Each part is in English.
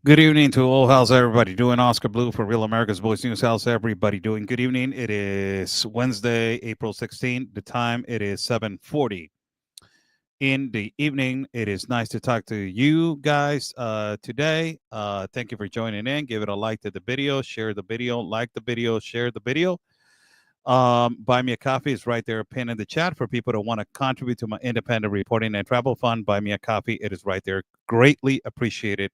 Good evening to all. How's everybody doing? Oscar Blue for Real America's Voice News. How's everybody doing? Good evening. It is Wednesday, April 16th. The time it is 7:40 in the evening. It is nice to talk to you guys today. Thank you for joining in. Give it a like to the video, share the video, like the video, share the video. Buy me a coffee is right there, pinned in the chat for people that want to contribute to my independent reporting and travel fund. Buy me a coffee. It is right there. Greatly appreciated.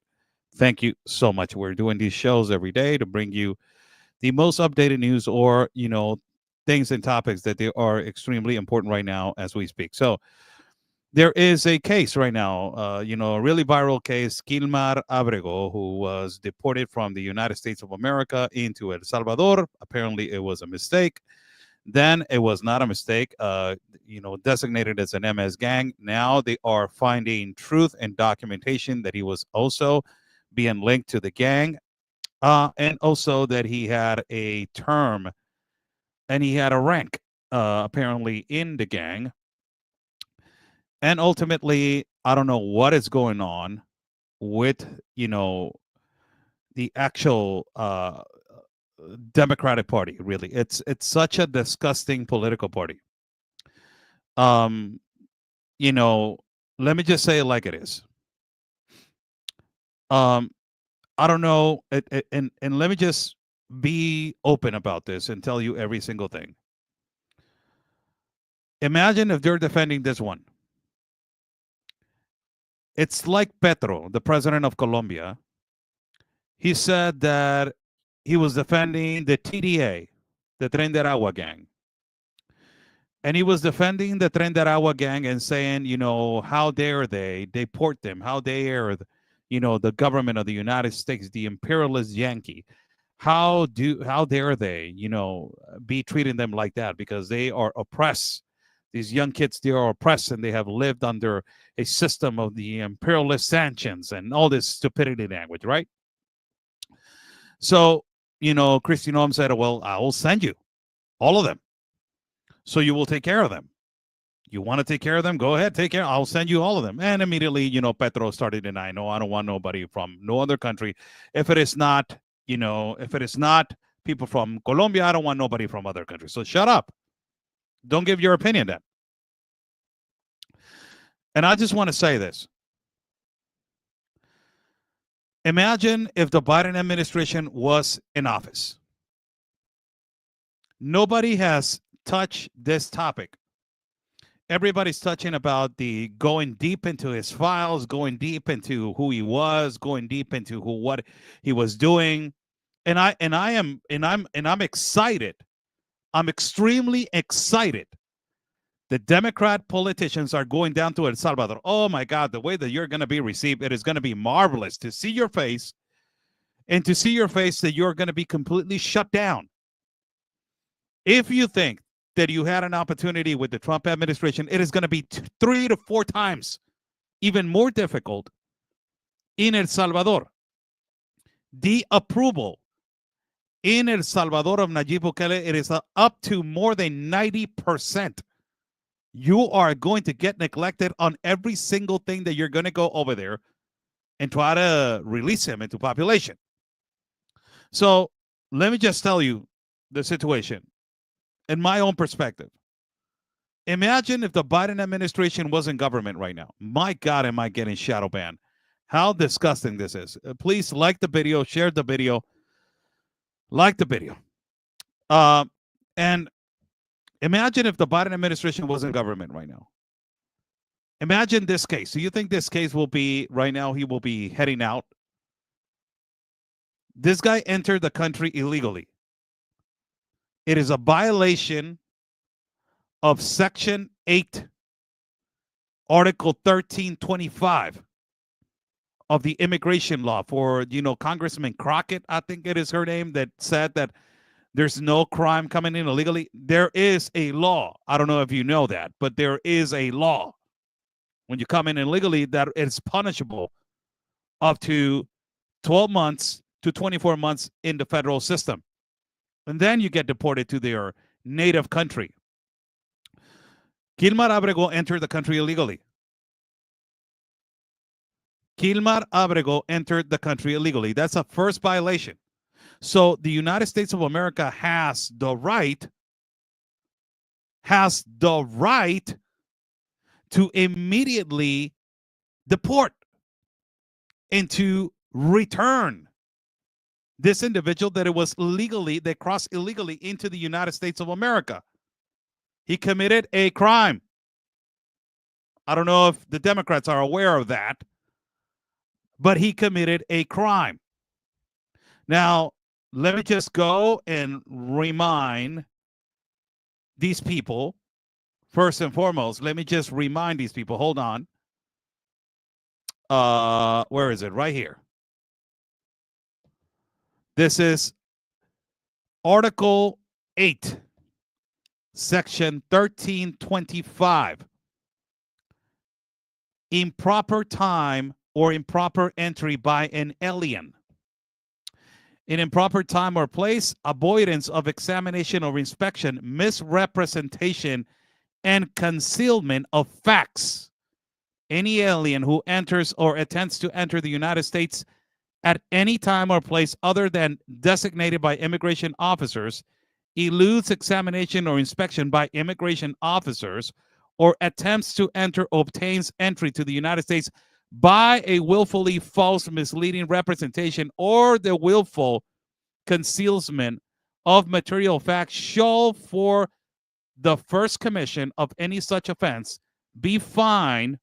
Thank you so much. We're doing these shows every day to bring you the most updated news or, things and topics that they are extremely important right now as we speak. So there is a case right now, a really viral case, Kilmar Abrego, who was deported from the United States of America into El Salvador. Apparently, it was a mistake. Then it was not a mistake, designated as an MS gang. Now they are finding truth and documentation that he was also being linked to the gang, and also that he had a term and he had a rank, apparently, in the gang. And ultimately, I don't know what is going on with, the actual Democratic Party. Really, it's such a disgusting political party. Um, you know, let me just say it like it is. Um, I don't know, and let me just be open about this and tell you every single thing. Imagine if they're defending this one. It's like Petro, the president of Colombia. He said that he was defending the TDA, the Tren de Aragua gang. And he was defending the Tren de Aragua gang and saying, how dare they deport them? How dare, the government of the United States, the imperialist Yankee, how dare they, be treating them like that because they are oppressed. These young kids, they are oppressed and they have lived under a system of the imperialist sanctions and all this stupidity language, right? So, Kristi Noem said, well, I will send you all of them. So you will take care of them. You want to take care of them? Go ahead, take care. I'll send you all of them. And immediately, Petro started denying, no, I don't want nobody from no other country. If it is not, people from Colombia, I don't want nobody from other countries. So shut up. Don't give your opinion then. And I just want to say this. Imagine if the Biden administration was in office. Nobody has touched this topic. Everybody's touching about the going deep into his files, going deep into who he was, going deep into what he was doing. And I'm excited. I'm extremely excited. The Democrat politicians are going down to El Salvador. Oh my God, the way that you're going to be received, it is going to be marvelous to see your face and to see your face that you're going to be completely shut down. If you think that you had an opportunity with the Trump administration, it is going to be 3 to 4 times even more difficult in El Salvador. The approval in El Salvador of Nayib Bukele, it is up to more than 90%. You are going to get neglected on every single thing that you're going to go over there and try to release him into population. So let me just tell you the situation in my own perspective. Imagine if the Biden administration was in government right now. My God, am I getting shadow banned? How disgusting this is. Please like the video, share the video, like the video. And imagine if the Biden administration was in government right now. Imagine this case. Do you think this case will be, right now, he will be heading out? This guy entered the country illegally. It is a violation of Section 8, Article 1325 of the immigration law for, Congressman Crockett, I think it is her name, that said that there's no crime coming in illegally. There is a law. I don't know if you know that, but there is a law. When you come in illegally, that it's punishable up to 12 months to 24 months in the federal system. And then you get deported to their native country. Kilmar Abrego entered the country illegally. Kilmar Abrego entered the country illegally. That's a first violation. So the United States of America has the right to immediately deport and to return this individual that crossed illegally into the United States of America. He committed a crime. I don't know if the Democrats are aware of that, but he committed a crime. Now, let me just go and remind these people, first and foremost, let me just remind these people, hold on. Where is it? Right here. This is Article 8, Section 1325. Improper time or improper entry by an alien. In improper time or place, avoidance of examination or inspection, misrepresentation, and concealment of facts. Any alien who enters or attempts to enter the United States at any time or place other than designated by immigration officers, eludes examination or inspection by immigration officers, or attempts to enter or obtains entry to the United States by a willfully false, misleading representation or the willful concealment of material facts shall, for the first commission of any such offense, be fined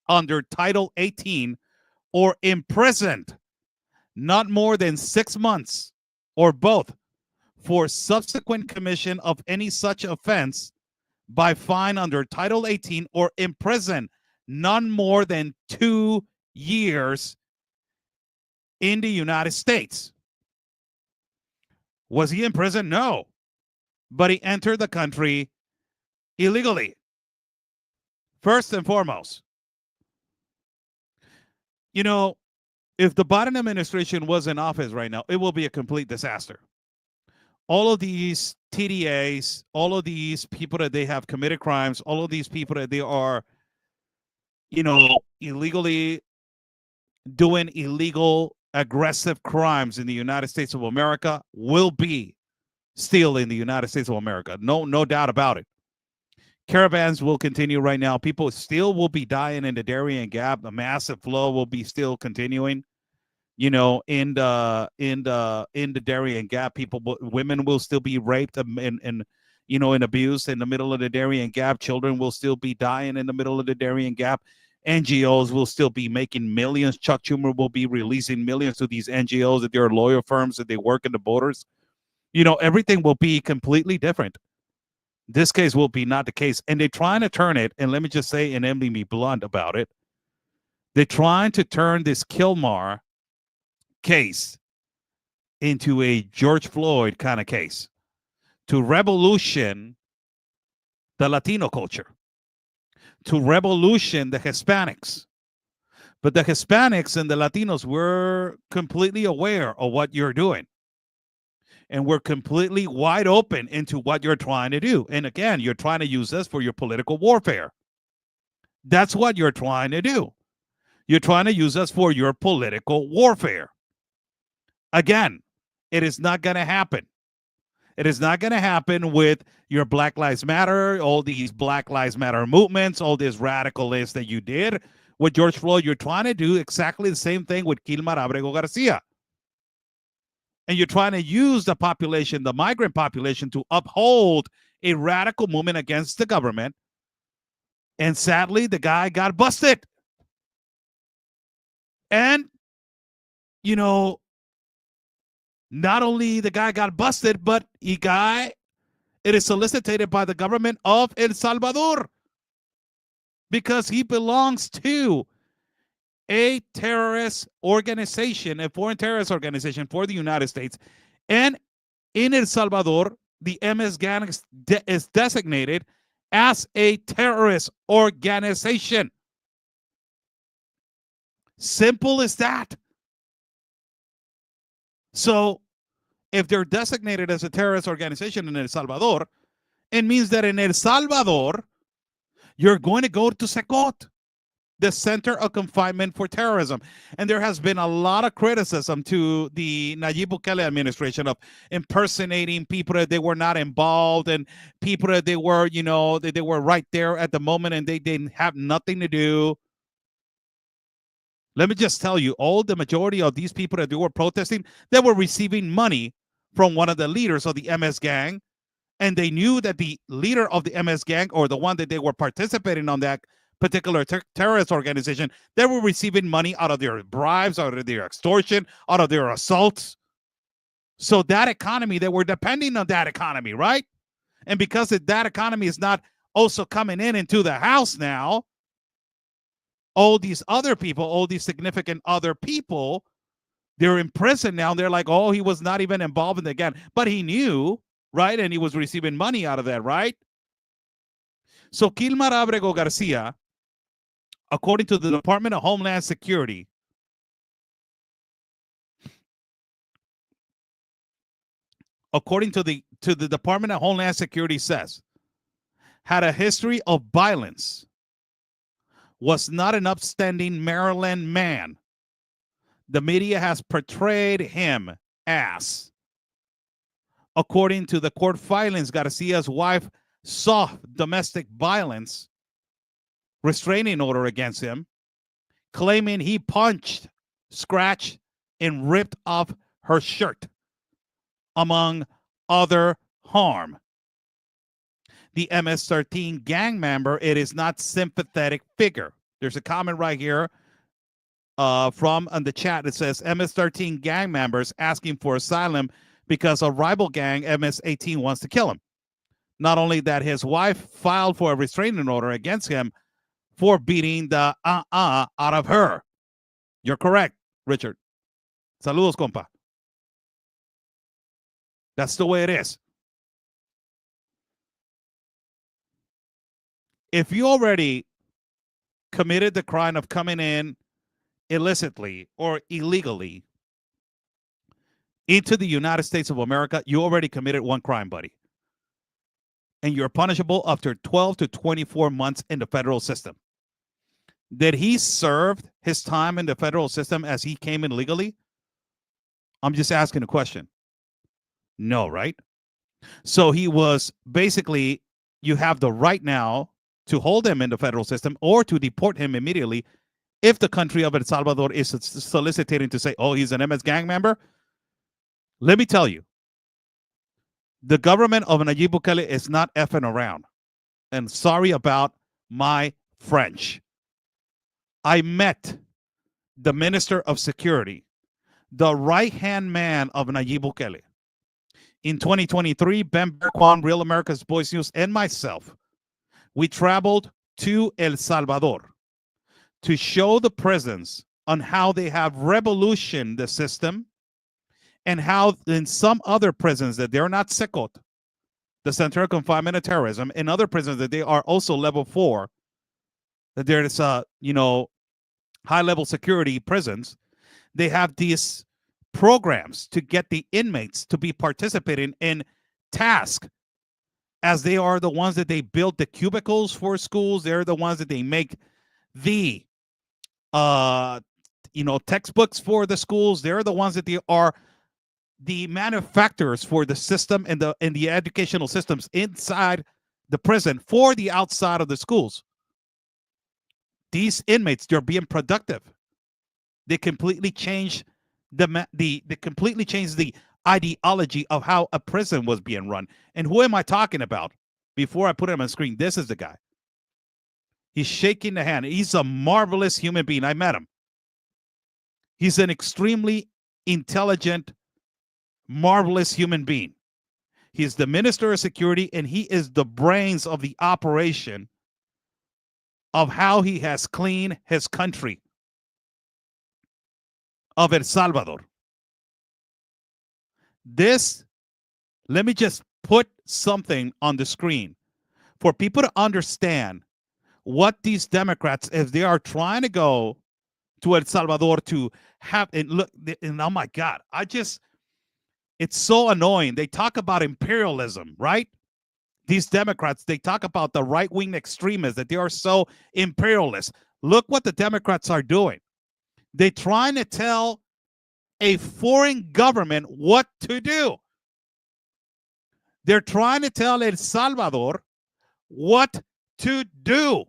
under Title 18 or imprisoned not more than 6 months, or both, for subsequent commission of any such offense by fine under Title 18 or imprisoned none more than 2 years in the United States. Was he in prison? No. But he entered the country illegally. First and foremost, you know, if the Biden administration was in office right now, it will be a complete disaster. All of these TDAs, all of these people that they have committed crimes, all of these people that they are, illegally doing illegal, aggressive crimes in the United States of America will be still in the United States of America. No doubt about it. Caravans will continue right now. People still will be dying in the Darien Gap. The massive flow will be still continuing. In the Darien Gap, women will still be raped and abused in the middle of the Darien Gap. Children will still be dying in the middle of the Darien Gap. NGOs will still be making millions. Chuck Schumer will be releasing millions to these NGOs that they're lawyer firms that they work in the borders. Everything will be completely different. This case will be not the case. And they're trying to turn it, and let me just say, and let me be blunt about it, they're trying to turn this Kilmar case into a George Floyd kind of case to revolution the Latino culture, to revolution the Hispanics. But the Hispanics and the Latinos were completely aware of what you're doing. And we're completely wide open into what you're trying to do. And again, you're trying to use this for your political warfare. That's what you're trying to do. You're trying to use us for your political warfare. Again, it is not going to happen. It is not going to happen with your Black Lives Matter, all these Black Lives Matter movements, all this radicalist that you did with George Floyd. You're trying to do exactly the same thing with Kilmar Abrego Garcia. And you're trying to use the population, the migrant population, to uphold a radical movement against the government. And sadly, the guy got busted. And, not only the guy got busted, but it is solicited by the government of El Salvador because he belongs to a terrorist organization, a foreign terrorist organization for the United States. And in El Salvador, the MS gang is designated as a terrorist organization. Simple as that. So if they're designated as a terrorist organization in El Salvador, it means that in El Salvador, you're going to go to Secot. the center of confinement for terrorism. And there has been a lot of criticism to the Nayib Bukele administration of impersonating people that they were not involved and people that they were, that they were right there at the moment and they didn't have nothing to do. Let me just tell you, all the majority of these people that they were protesting, they were receiving money from one of the leaders of the MS gang. And they knew that the leader of the MS gang, or the one that they were participating on that particular terrorist organization, they were receiving money out of their bribes, out of their extortion, out of their assaults. So that economy, they were depending on that economy, right? And because that economy is not also coming into the house now, all these other people, all these significant other people, they're in prison now. They're like, oh, he was not even involved in the gang, but he knew, right? And he was receiving money out of that, right? So Kilmar Abrego Garcia, according to the Department of Homeland Security, Department of Homeland Security says, had a history of violence, was not an upstanding Maryland man. The media has portrayed him as. According to the court filings, Garcia's wife saw domestic violence restraining order against him, claiming he punched, scratched, and ripped off her shirt, among other harm. The MS-13 gang member, it is not sympathetic figure. There's a comment right here from on the chat that says MS-13 gang members asking for asylum because a rival gang, MS-18, wants to kill him. Not only that, his wife filed for a restraining order against him for beating the out of her. You're correct, Richard. Saludos, compa. That's the way it is. If you already committed the crime of coming in illicitly or illegally into the United States of America, you already committed one crime, buddy. And you're punishable after 12 to 24 months in the federal system. Did he serve his time in the federal system as he came in legally? I'm just asking a question. No, right? So he was basically, you have the right now to hold him in the federal system or to deport him immediately if the country of El Salvador is soliciting to say, oh, he's an MS gang member. Let me tell you, the government of Nayib Bukele is not effing around. And sorry about my French. I met the Minister of Security, the right-hand man of Nayib Bukele. In 2023, Ben Berquan, Real America's Voice News, and myself, we traveled to El Salvador to show the prisons on how they have revolutioned the system and how in some other prisons that they're not SECOT, the Center of Confinement of Terrorism, in other prisons that they are also level 4, that there's high-level security prisons, they have these programs to get the inmates to be participating in tasks, as they are the ones that they build the cubicles for schools. They're the ones that they make the textbooks for the schools. They're the ones that they are the manufacturers for the system and the educational systems inside the prison for the outside of the schools. These inmates, they're being productive. They completely change they completely changed the ideology of how a prison was being run. And who am I talking about? Before I put him on screen, this is the guy. He's shaking the hand. He's a marvelous human being. I met him. He's an extremely intelligent, marvelous human being. He's the Minister of Security, and he is the brains of the operation of how he has cleaned his country of El Salvador. This, let me just put something on the screen for people to understand what these Democrats, if they are trying to go to El Salvador to have, and look, and oh my God, it's so annoying. They talk about imperialism, right? These Democrats, they talk about the right-wing extremists, that they are so imperialist. Look what the Democrats are doing. They're trying to tell a foreign government what to do. They're trying to tell El Salvador what to do.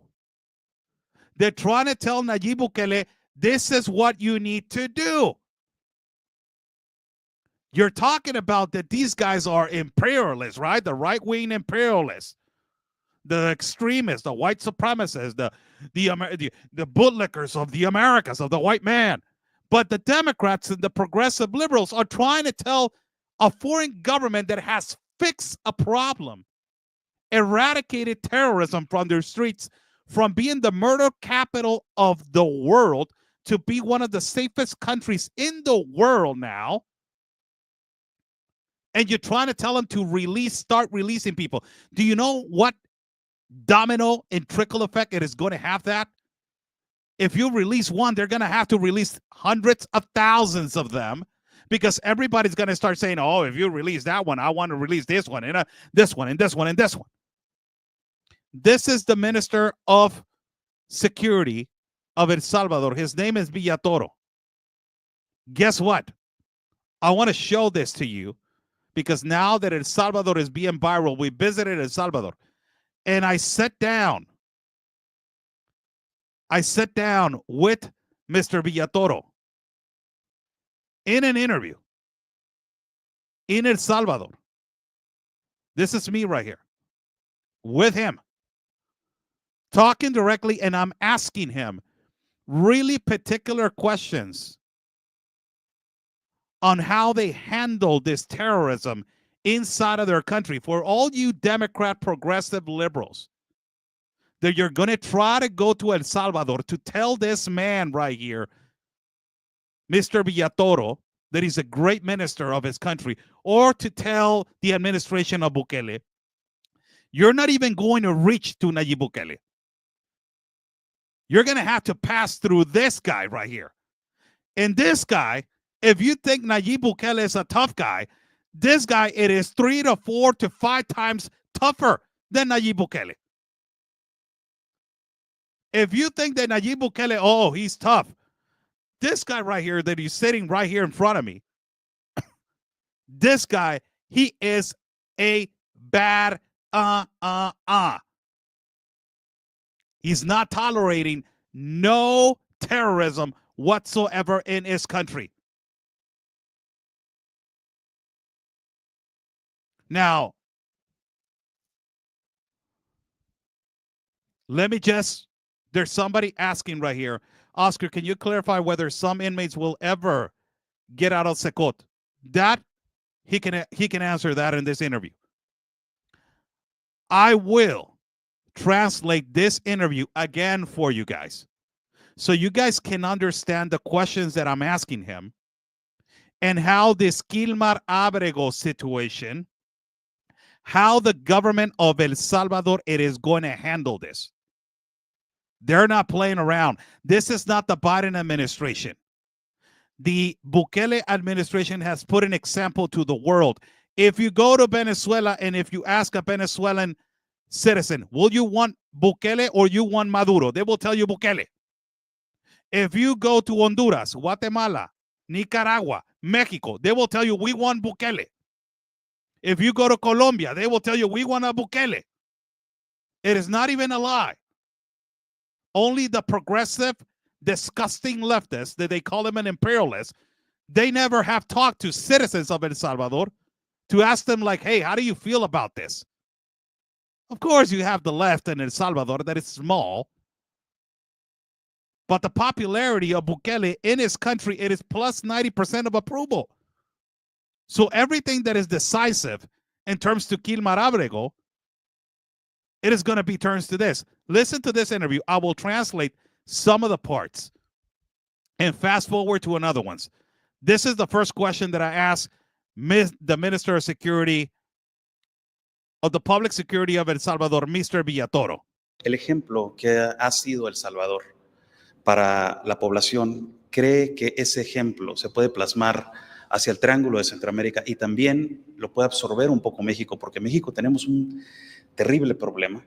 They're trying to tell Nayib Bukele, this is what you need to do. You're talking about that these guys are imperialists, right? The right-wing imperialists, the extremists, the white supremacists, the bootlickers of the Americas, of the white man. But the Democrats and the progressive liberals are trying to tell a foreign government that has fixed a problem, eradicated terrorism from their streets, from being the murder capital of the world to be one of the safest countries in the world now. And you're trying to tell them to start releasing people. Do you know what domino and trickle effect it is going to have that? If you release one, they're going to have to release hundreds of thousands of them, because everybody's going to start saying, oh, if you release that one, I want to release this one, and this one, and this one, and this one. This is the Minister of Security of El Salvador. His name is Villatoro. Guess what? I want to show this to you, because now that El Salvador is being viral, we visited El Salvador, and I sat down with Mr. Villatoro in an interview in El Salvador. This is me right here with him, talking directly, and I'm asking him really particular questions on how they handle this terrorism inside of their country. For all you Democrat progressive liberals, that you're going to try to go to El Salvador to tell this man right here, Mr. Villatoro, that he's a great minister of his country, or to tell the administration of Bukele, you're not even going to reach to Nayib Bukele. You're going to have to pass through this guy right here. And this guy, if you think Nayib Bukele is a tough guy, this guy, it is 3 to 4 to 5 times tougher than Nayib Bukele. If you think that Nayib Bukele, oh, he's tough, this guy right here that he's sitting right here in front of me, this guy, he is a bad He's not tolerating no terrorism whatsoever in his country. Now, let me just, there's somebody asking right here, Oscar, can you clarify whether some inmates will ever get out of Secot? That, he can answer that in this interview. I will translate this interview again for you guys, so you guys can understand the questions that I'm asking him, and how this Kilmar Abrego situation, how the government of El Salvador, it is going to handle this. They're not playing around. This is not the Biden administration. The Bukele administration has put an example to the world. If you go to Venezuela and if you ask a Venezuelan citizen, will you want Bukele or you want Maduro? They will tell you Bukele. If you go to Honduras, Guatemala, Nicaragua, Mexico, they will tell you we want Bukele. If you go to Colombia, they will tell you we want a Bukele. It is not even a lie. Only the progressive, disgusting leftists, that they call them an imperialist, they never have talked to citizens of El Salvador to ask them, like, hey, how do you feel about this? Of course, you have the left in El Salvador that is small, but the popularity of Bukele in his country, it is plus 90% of approval. So everything that is decisive in terms to Kilmar Abrego, it is going to be turns to this. Listen to this interview. I will translate some of the parts and fast forward to another ones. This is the first question that I asked the Minister of Security, of the Public Security of El Salvador, Mr. Villatoro. El ejemplo que ha sido El Salvador para la población, ¿cree que ese ejemplo se puede plasmar hacia el Triángulo de Centroamérica y también lo puede absorber un poco México? Porque en México tenemos un terrible problema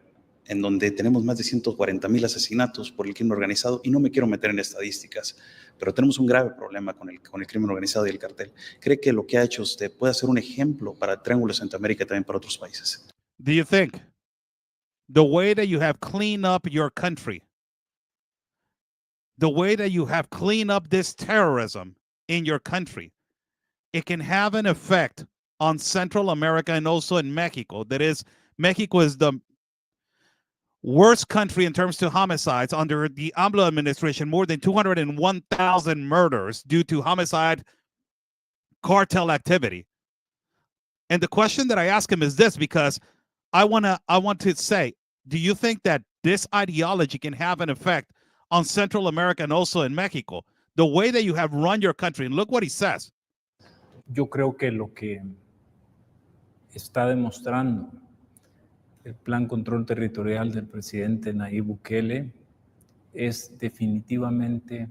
en donde tenemos más de 140,000 asesinatos por el crimen organizado, y no me quiero meter en estadísticas, pero tenemos un grave problema con el crimen organizado y el cartel. ¿Cree que lo que ha hecho usted puede ser un ejemplo para el Triángulo de Centroamérica y también para otros países? Do you think the way that you have cleaned up your country, the way that you have cleaned up this terrorism in your country, it can have an effect on Central America and also in Mexico? That is, Mexico is the worst country in terms of homicides under the AMLO administration, more than 201,000 murders due to homicide cartel activity. And the question that I ask him is this, because I want to say, do you think that this ideology can have an effect on Central America and also in Mexico? The way that you have run your country, and look what he says. Yo creo que lo que está demostrando el plan control territorial del presidente Nayib Bukele es definitivamente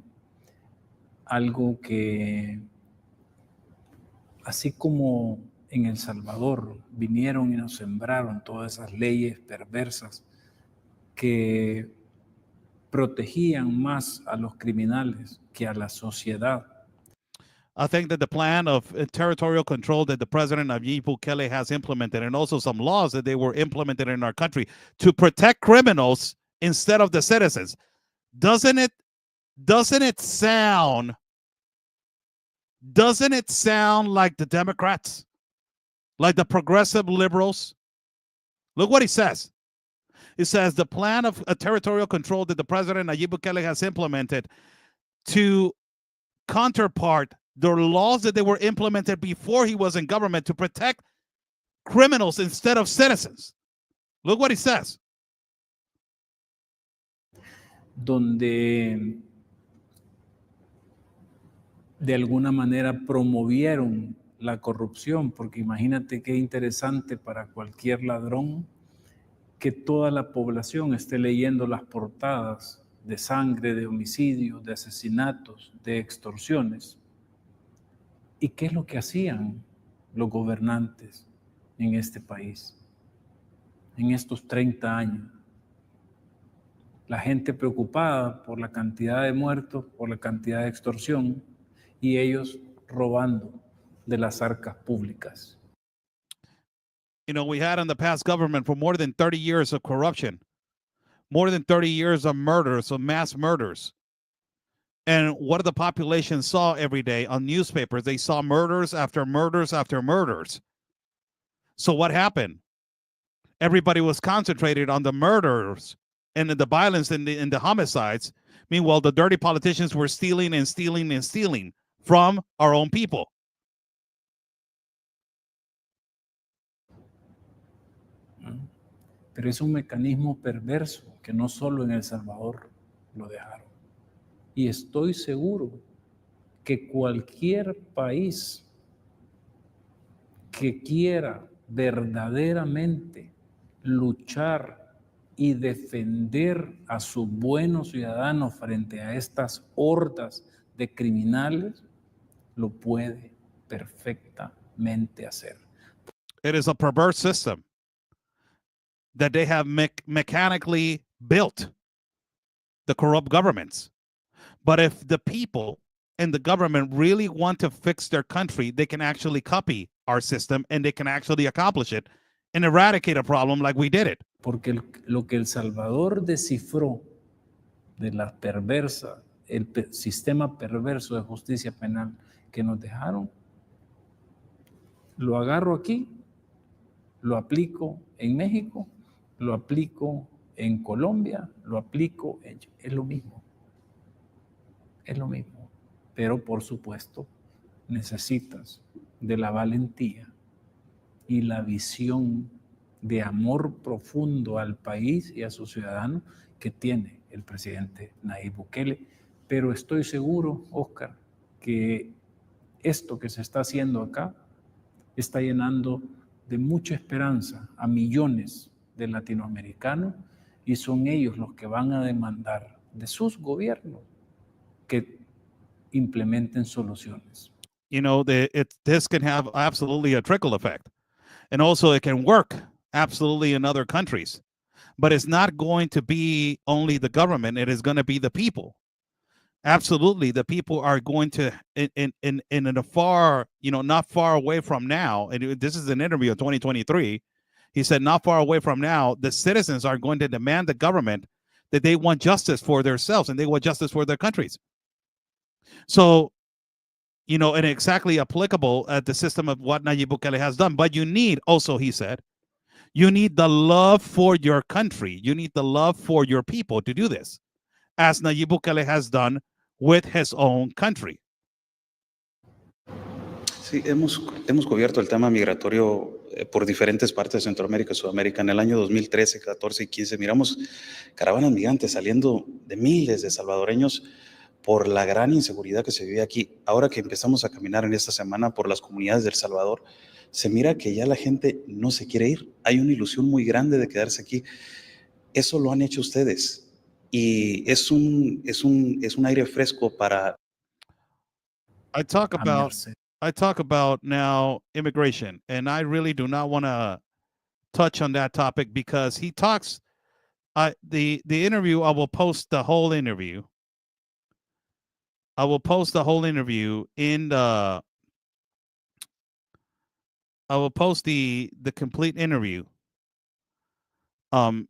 algo que, así como en El Salvador vinieron y nos sembraron todas esas leyes perversas que protegían más a los criminales que a la sociedad. I think that the plan of territorial control that the president Nayib Bukele has implemented, and also some laws that they were implemented in our country to protect criminals instead of the citizens, doesn't it sound like the Democrats, like the progressive liberals? Look what he says. It says the plan of territorial control that the president Nayib Bukele has implemented to counterpart the laws that they were implemented before he was in government to protect criminals instead of citizens. Look what he says. Donde de alguna manera promovieron la corrupción, porque imagínate qué interesante para cualquier ladrón que toda la población esté leyendo las portadas de sangre, de homicidios, de asesinatos, de extorsiones. ¿Y qué es lo que hacían los gobernantes en este país en estos 30 años? La gente preocupada por la cantidad de muertos, por la cantidad de extorsión, y ellos robando de las arcas públicas. You know, we had in the past government for more than 30 years of corruption, more than 30 years of murders, of mass murders. And what the population saw every day on newspapers, they saw murders after murders after murders. So what happened? Everybody was concentrated on the murders and the violence and the homicides. Meanwhile, the dirty politicians were stealing and stealing and stealing from our own people. Pero es un mecanismo perverso que no solo en El Salvador lo dejaron. Y estoy seguro que cualquier país que quiera verdaderamente luchar y defender a sus buenos ciudadanos frente a estas hordas de criminales, lo puede perfectamente hacer. It is a perverse system that they have mechanically built, the corrupt governments. But if the people and the government really want to fix their country, they can actually copy our system and they can actually accomplish it and eradicate a problem like we did it. Porque lo que El Salvador descifró de la perversa, el sistema perverso de justicia penal que nos dejaron, lo agarro aquí, lo aplico en México, lo aplico en Colombia, lo aplico en... Es lo mismo. Es lo mismo. Pero por supuesto, necesitas de la valentía y la visión de amor profundo al país y a sus ciudadanos que tiene el presidente Nayib Bukele. Pero estoy seguro, Oscar, que esto que se está haciendo acá está llenando de mucha esperanza a millones de latinoamericanos, y son ellos los que van a demandar de sus gobiernos que implementen soluciones. You know, this can have absolutely a trickle effect. And also it can work absolutely in other countries. but it's not going to be only the government. It is going to be the people. Absolutely, the people are going to in a far, not far away from now. And this is an interview of 2023. He said, not far away from now, the citizens are going to demand the government that they want justice for themselves and they want justice for their countries. So, and exactly applicable at the system of what Nayib Bukele has done. But you need also, he said, you need the love for your country. You need the love for your people to do this, as Nayib Bukele has done with his own country. Sí, hemos cubierto el tema migratorio por diferentes partes de Centroamérica y Sudamérica. En el año 2013, 14 y 15 miramos caravanas migrantes saliendo de miles de salvadoreños por la gran inseguridad que se vive aquí. Ahora que empezamos a caminar en esta semana por las comunidades del Salvador, se mira que ya la gente no se quiere ir. Hay una ilusión muy grande de quedarse aquí. Eso lo han hecho ustedes. Y es un aire fresco para... I talk about now immigration, and I really do not want to touch on that topic because he talks. The interview, I will post the whole interview. I will post the whole interview in the. I will post the complete interview. I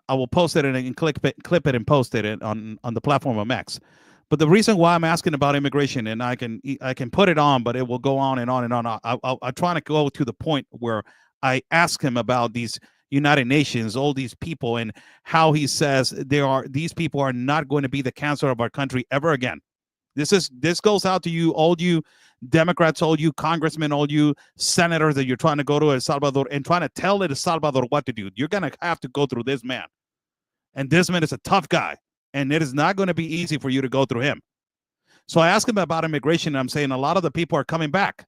will post it and clip it and post it on the platform of Max. But the reason why I'm asking about immigration, and I can put it on, but it will go on and on and on. I'm trying to go to the point where I ask him about these United Nations, all these people, and how he says these people are not going to be the cancer of our country ever again. This goes out to you, all you Democrats, all you congressmen, all you senators that you're trying to go to El Salvador and trying to tell El Salvador what to do. You're going to have to go through this man. And this man is a tough guy. And it is not going to be easy for you to go through him. So I asked him about immigration. And I'm saying a lot of the people are coming back.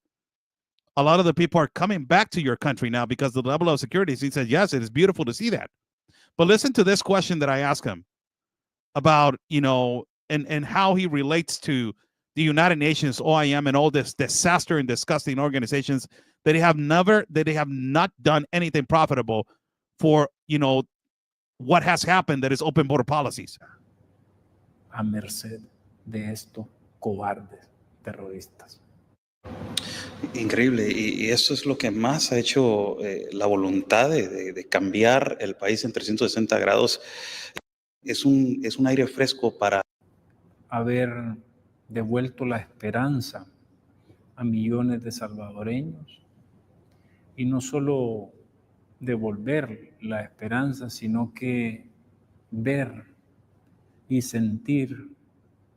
A lot of the people are coming back to your country now because of the level of security. He said, yes, it is beautiful to see that. But listen to this question that I asked him about, and how he relates to the United Nations, OIM, and all this disaster and disgusting organizations that they have not done anything profitable for, what has happened that is open border policies. A merced de estos cobardes terroristas. Increíble, y eso es lo que más ha hecho la voluntad de cambiar el país en 360 grados. Es un aire fresco para haber devuelto la esperanza a millones de salvadoreños, y no solo devolver la esperanza, sino que ver y sentir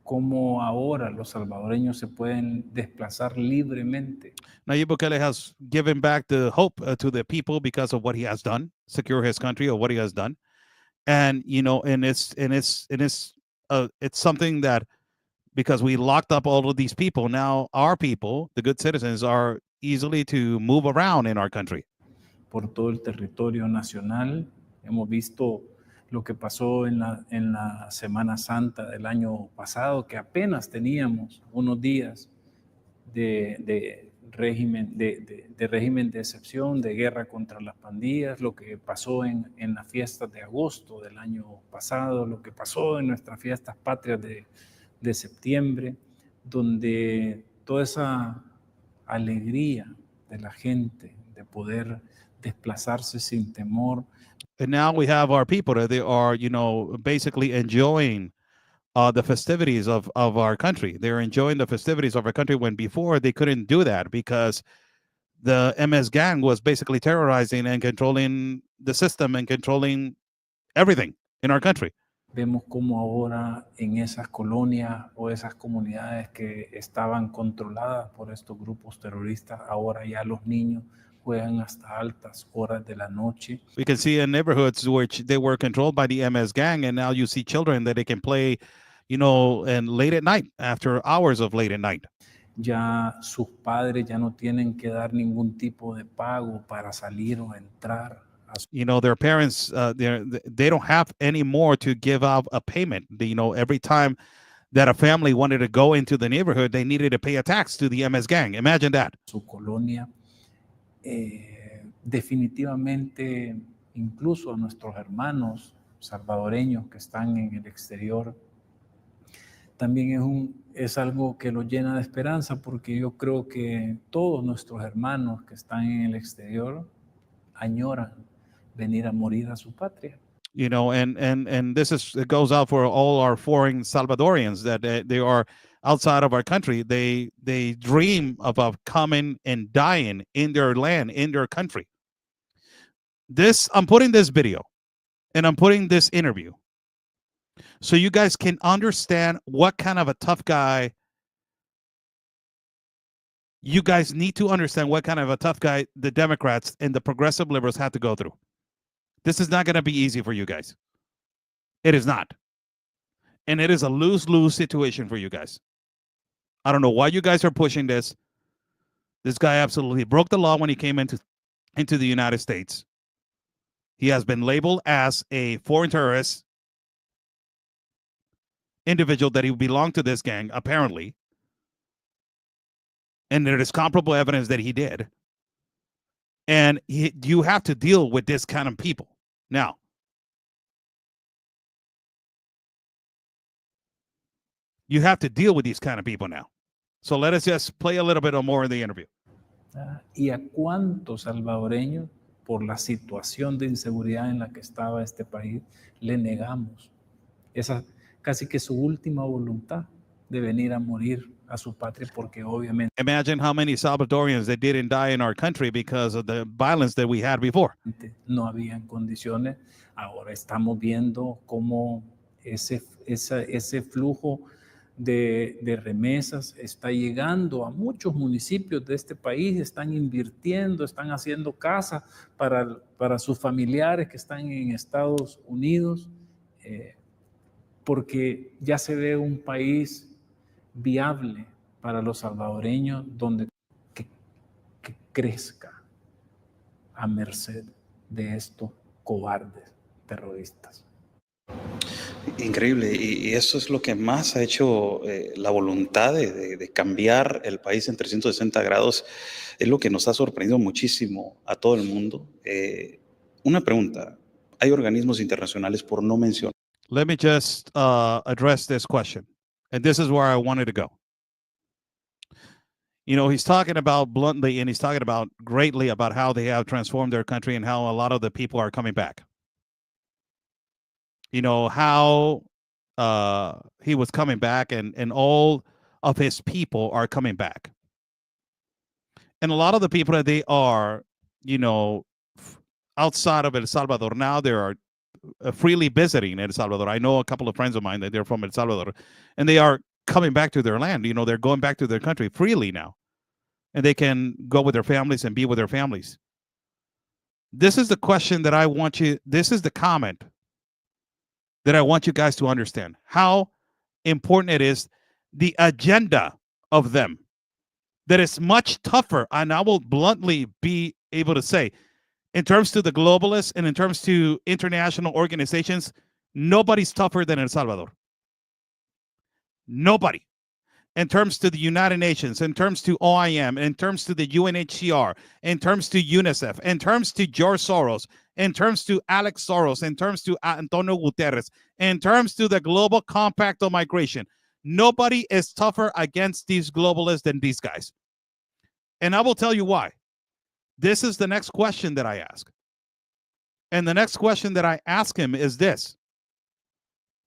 cómo ahora los salvadoreños se pueden desplazar libremente. Nayib Bukele has given back the hope to the people because of what he has done, secure his country, or what he has done, and it's something that, because we locked up all of these people, now our people, the good citizens, are easily to move around in our country. Por todo el territorio nacional hemos visto lo que pasó en la Semana Santa del año pasado, que apenas teníamos unos días de régimen de excepción, de guerra contra las pandillas, lo que pasó en las fiestas de agosto del año pasado, lo que pasó en nuestras fiestas patrias de septiembre, donde toda esa alegría de la gente de poder desplazarse sin temor. And now we have our people that they are, basically enjoying the festivities of our country. They're enjoying the festivities of our country when before they couldn't do that because the MS gang was basically terrorizing and controlling the system and controlling everything in our country. Vemos cómo ahora en esas colonias o esas comunidades que estaban controladas por estos grupos terroristas, ahora ya los niños juegan hasta altas horas de la noche. We can see in neighborhoods which they were controlled by the MS gang, and now you see children that they can play, and late at night, after hours of late at night. Ya sus padres ya no tienen que dar ningún tipo de pago para salir o entrar. Their parents, they don't have any more to give out a payment. Every time that a family wanted to go into the neighborhood, they needed to pay a tax to the MS gang. Imagine that. Su colonia definitivamente incluso a nuestros hermanos salvadoreños que están en el exterior, también es algo que los llena de esperanza, porque yo creo que todos nuestros hermanos que están en el exterior añoran venir a morir a su patria. You know, and it goes out for all our foreign Salvadorians that they are outside of our country. They dream about coming and dying in their land, in their country. I'm putting this video and I'm putting this interview so you guys can understand what kind of a tough guy you guys need to understand, what kind of a tough guy the Democrats and the progressive liberals have to go through. This is not going to be easy for you guys. It is not. And it is a lose-lose situation for you guys. I don't know why you guys are pushing this. This guy absolutely broke the law when he came into the United States. He has been labeled as a foreign terrorist individual, that he belonged to this gang, apparently. And there is comparable evidence that he did. And you have to deal with this kind of people. Now, you have to deal with these kind of people now. So let us just play a little bit more in the interview. ¿Y a cuántos salvadoreños, por la situación de inseguridad en la que estaba este país, le negamos esa casi que su última voluntad de venir a morir a su patria? Porque obviamente, imagine how many Salvadorians that didn't die in our country because of the violence that we had before. No habían condiciones. Ahora estamos viendo cómo ese flujo de remesas está llegando a muchos municipios de este país, están invirtiendo, están haciendo casas para sus familiares que están en Estados Unidos, porque ya se ve un país viable para los salvadoreños donde que crezca a merced de estos cobardes terroristas. Increíble, y eso es lo que más ha hecho la voluntad de cambiar el país en 360 grados, es lo que nos ha sorprendido muchísimo a todo el mundo. Una pregunta, ¿hay organismos internacionales, por no mencionar? Let me just address this question, and this is where I wanted to go. You know, he's talking about bluntly, and he's talking about greatly about how they have transformed their country and how a lot of the people are coming back. You know, how he was coming back, and all of his people are coming back. And a lot of the people that they are, you know, outside of El Salvador now, they are freely visiting El Salvador. I know a couple of friends of mine that they're from El Salvador, and they are coming back to their land. You know, they're going back to their country freely now, and they can go with their families and be with their families. This is the question that I want you, this is the comment that I want you guys to understand, how important it is, the agenda of them, that is much tougher, and I will bluntly be able to say, in terms to the globalists and in terms to international organizations, nobody's tougher than El Salvador. Nobody. In terms to the United Nations, in terms to OIM, in terms to the UNHCR, in terms to UNICEF, in terms to George Soros, in terms to Alex Soros, in terms to Antonio Guterres, in terms to the Global Compact on Migration, nobody is tougher against these globalists than these guys. And I will tell you why. This is the next question that I ask. And the next question that I ask him is this.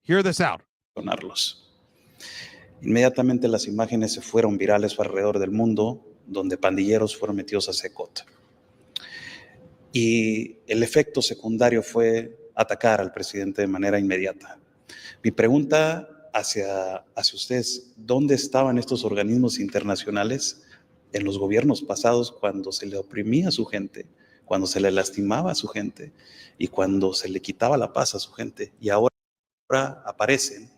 Hear this out. Inmediatamente las imágenes se fueron virales alrededor del mundo, donde pandilleros fueron metidos a secot. Y el efecto secundario fue atacar al presidente de manera inmediata. Mi pregunta hacia ustedes, ¿dónde estaban estos organismos internacionales en los gobiernos pasados cuando se le oprimía a su gente, cuando se le lastimaba a su gente y cuando se le quitaba la paz a su gente? Y ahora aparecen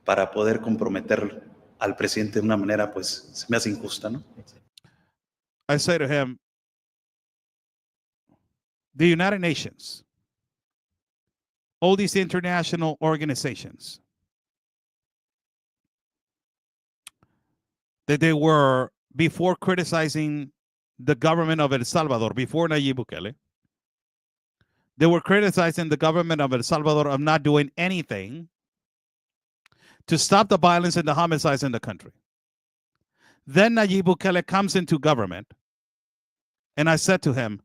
para poder comprometer al presidente de una manera, pues, se me hace injusta, ¿no? I say to him, the United Nations, all these international organizations, that they were, before criticizing the government of El Salvador, before Nayib Bukele, They were criticizing the government of El Salvador of not doing anything to stop the violence and the homicides in the country. Then Nayib Bukele comes into government, and I said to him,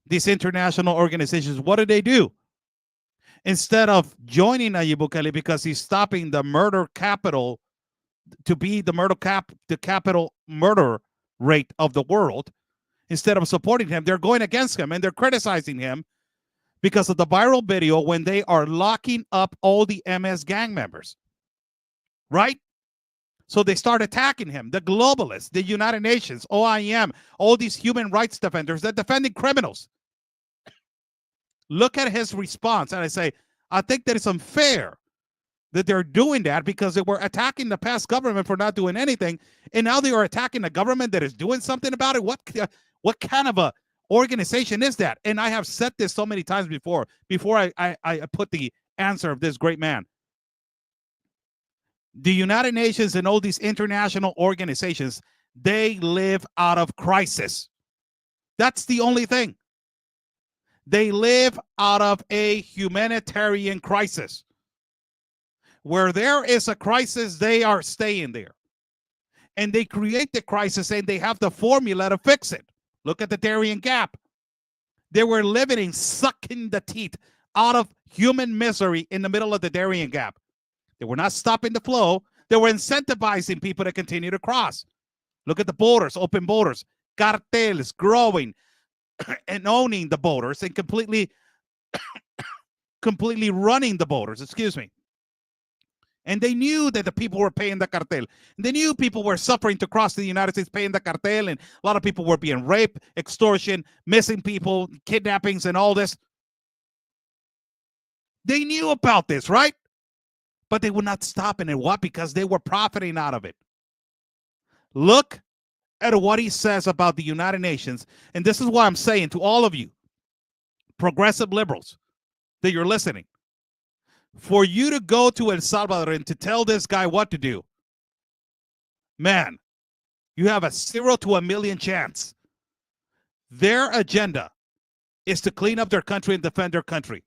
these international organizations, what do? Instead of joining Nayib Bukele because he's stopping the murder capital to be the capital murder rate of the world, instead of supporting him, they're going against him and they're criticizing him because of the viral video when they are locking up all the MS gang members, right? So they start attacking him, the globalists, the United Nations, OIM, all these human rights defenders, they're defending criminals. Look at his response, and I say, I think that it's unfair that they're doing that because they were attacking the past government for not doing anything, and now they are attacking a government that is doing something about it. What kind of a organization is that? And I have said this so many times before I put the answer of this great man. The United Nations and all these international organizations, they live out of crisis. That's the only thing. They live out of a humanitarian crisis. Where there is a crisis, they are staying there. And they create the crisis and they have the formula to fix it. Look at the Darien Gap. They were living, sucking the teeth out of human misery in the middle of the Darien Gap. They were not stopping the flow. They were incentivizing people to continue to cross. Look at the borders, open borders, cartels growing and owning the borders and completely running the borders, excuse me. And they knew that the people were paying the cartel. They knew people were suffering to cross the United States paying the cartel, and a lot of people were being raped, extortion, missing people, kidnappings, and all this. They knew about this, right? But they would not stop in it. What? Because they were profiting out of it. Look at what he says about the United Nations. And this is what I'm saying to all of you, progressive liberals, that you're listening. For you to go to El Salvador and to tell this guy what to do, man, you have a 0 to 1,000,000 chance. Their agenda is to clean up their country and defend their country.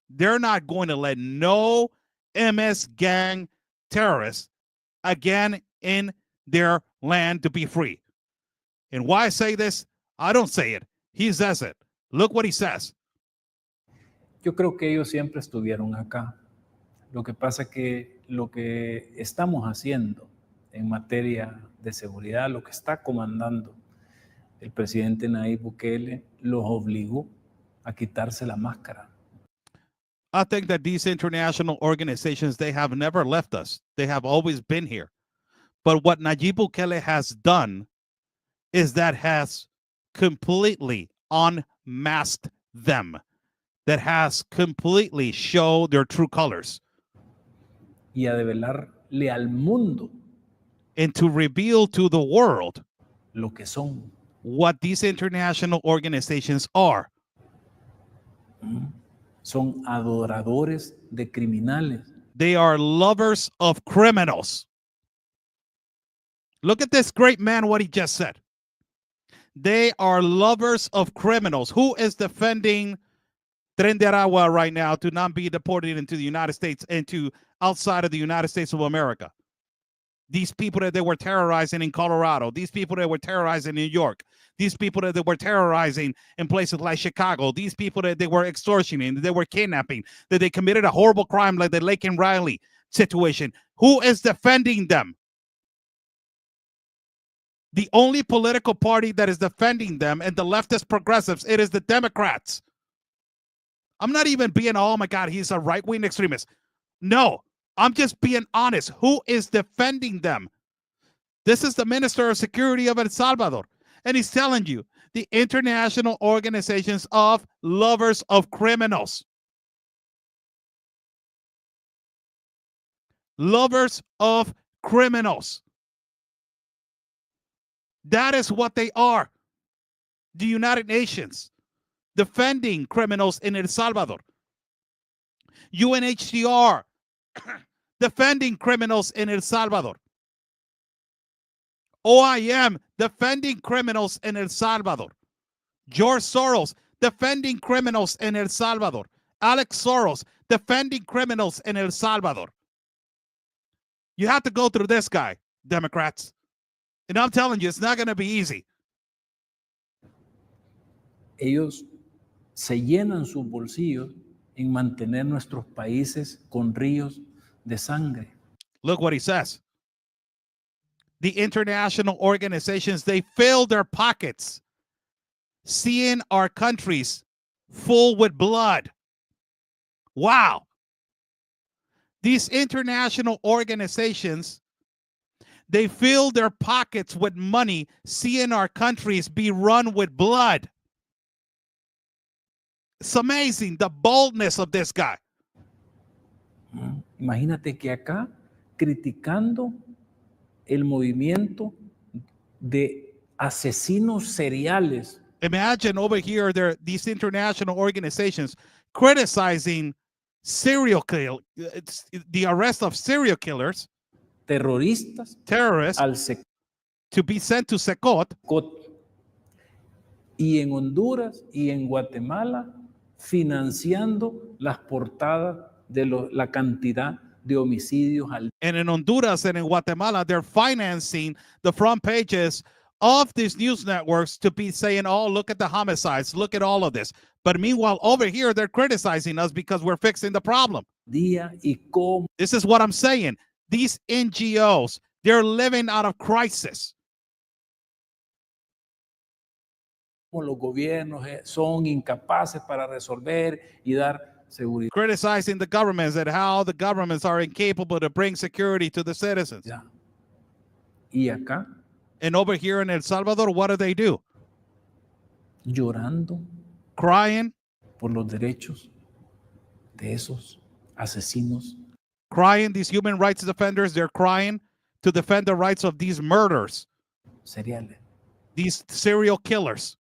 They're not going to let no MS gang terrorists again in their land to be free. And why I say this, I don't say it. He says it. Look what he says. Yo creo que ellos siempre estuvieron acá. Lo que pasa es que lo que estamos haciendo en materia de seguridad, lo que está comandando el presidente Nayib Bukele, los obligó a quitarse la máscara. I think that these international organizations, they have never left us. They have always been here. But what Nayib Bukele has done is that has completely unmasked them, that has completely showed their true colors. Y a develarle al mundo and to reveal to the world lo que son. What these international organizations are. Son adoradores de criminales. They are lovers of criminals. Look at this great man, what he just said. They are lovers of criminals. Who is defending Tren de Aragua right now to not be deported into the United States and to outside of the United States of America? These people that they were terrorizing in Colorado, these people that were terrorizing in New York, these people that they were terrorizing in places like Chicago, these people that they were extortioning, that they were kidnapping, that they committed a horrible crime like the Lake and Riley situation. Who is defending them? The only political party that is defending them and the leftist progressives, it is the Democrats. I'm not even being, oh my God, he's a right-wing extremist. No, I'm just being honest. Who is defending them? This is the Minister of Security of El Salvador. And he's telling you, the international organizations of lovers of criminals. Lovers of criminals. That is what they are. The United Nations defending criminals in El Salvador. UNHCR defending criminals in El Salvador. OIM defending criminals in El Salvador. George Soros defending criminals in El Salvador. Alex Soros defending criminals in El Salvador. You have to go through this guy, Democrats. And I'm telling you, it's not going to be easy. Ellos se llenan sus bolsillos en mantener nuestros países con ríos de sangre. Look what he says. The international organizations, they fill their pockets seeing our countries full with blood. Wow. These international organizations, they fill their pockets with money seeing our countries be run with blood. It's amazing the boldness of this guy. Imagínate que acá criticando el movimiento de asesinos seriales. Imagine over here, these international organizations criticizing the arrest of serial killers, Terroristas terrorists, al to be sent to Secot. Y en Honduras y en Guatemala financiando las portadas de la cantidad de homicidios al. And in Honduras and in Guatemala, they're financing the front pages of these news networks to be saying, oh, look at the homicides, look at all of this. But meanwhile, over here, they're criticizing us because we're fixing the problem. This is what I'm saying. These NGOs, they're living out of crisis. Los gobiernos son incapaces para resolver y dar seguridad. Criticizing the governments and how the governments are incapable to bring security to the citizens. Ya. Y acá. And over here in El Salvador, what do? Llorando. Crying. Por los derechos de esos asesinos. Crying, these human rights defenders, they're crying to defend the rights of these murderers. Seriales. These serial killers.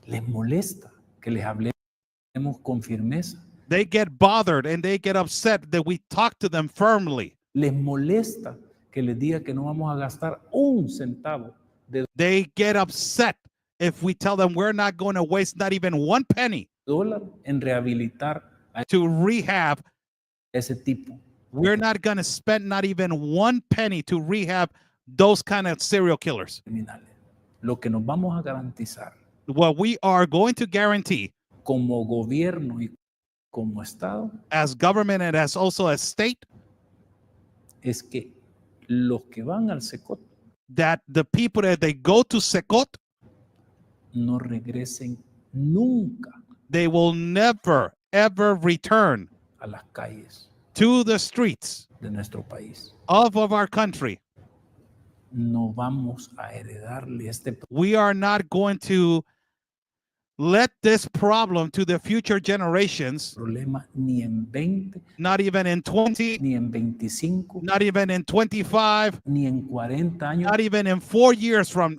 Les molesta que les hablemos con firmeza. They get bothered and they get upset that we talk to them firmly. Les molesta que les diga que no vamos a gastar un centavo. They get upset if we tell them we're not going to waste not even one penny $1 en rehabilitar to rehab ese tipo. We're not going to spend not even one penny to rehab those kind of serial killers. Lo que nos vamos a garantizar. What we are going to guarantee como gobierno y como Estado, as government and as also as state, es que los que van al Secot, that the people that they go to Secot, no regresen nunca. They will never ever return a las calles to the streets de nuestro país. of our country. No vamos a heredarle este. We are not going to let this problem to the future generations, Problema ni en 20, not even in 20, ni en 25, not even in 25, ni en 40 años, not even in 40 years from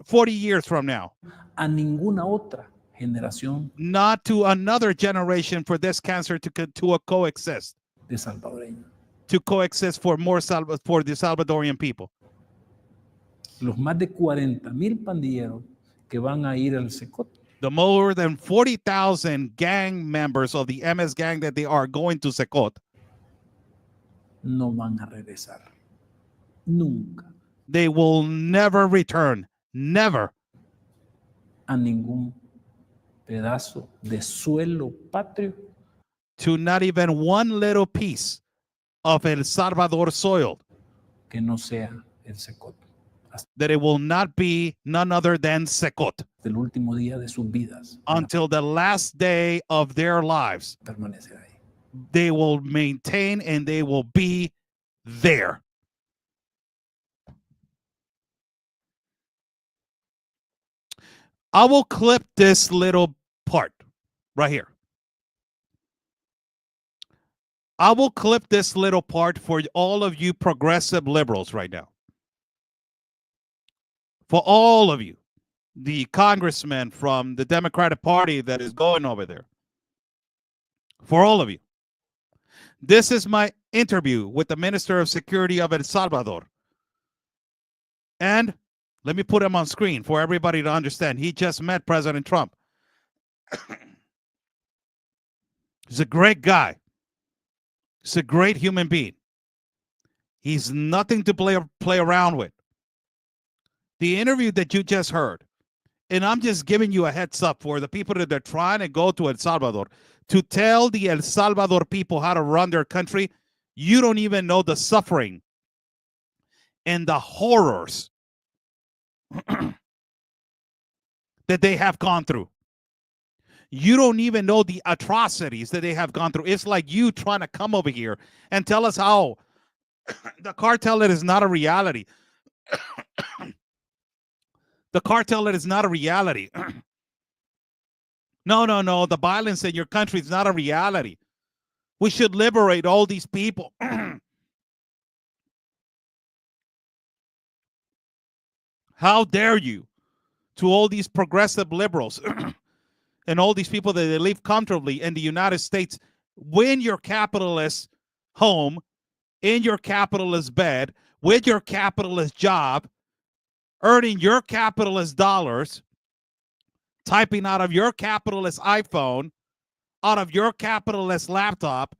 now, a ninguna otra generación not to another generation for this cancer to coexist, de salvadoreños. To coexist for the Salvadorian people. Los más de 40,000 pandilleros que van a ir al Secot. The more than 40,000 gang members of the MS gang that they are going to Secot. No van a regresar. Nunca. They will never return. Never. A ningún pedazo de suelo patrio. To not even one little piece of El Salvador soil. Que no sea el Secot. That it will not be none other than Secot. El último día de sus vidas. Until the last day of their lives. Permanecer ahí. They will maintain and they will be there. I will clip this little part right here. I will clip this little part for all of you progressive liberals right now. For all of you, the congressman from the Democratic Party that is going over there. For all of you. This is my interview with the Minister of Security of El Salvador. And let me put him on screen for everybody to understand. He just met President Trump. He's a great guy. He's a great human being. He's nothing to play around with. The interview that you just heard, and I'm just giving you a heads up for the people that are trying to go to El Salvador to tell the El Salvador people how to run their country. You don't even know the suffering and the horrors that they have gone through. You don't even know the atrocities that they have gone through. It's like you trying to come over here and tell us how the cartel is not a reality. The cartel is not a reality. No. The violence in your country is not a reality. We should liberate all these people. How dare you, to all these progressive liberals and all these people that they live comfortably in the United States, win your capitalist home, in your capitalist bed, with your capitalist job, earning your capitalist dollars, typing out of your capitalist iPhone, out of your capitalist laptop,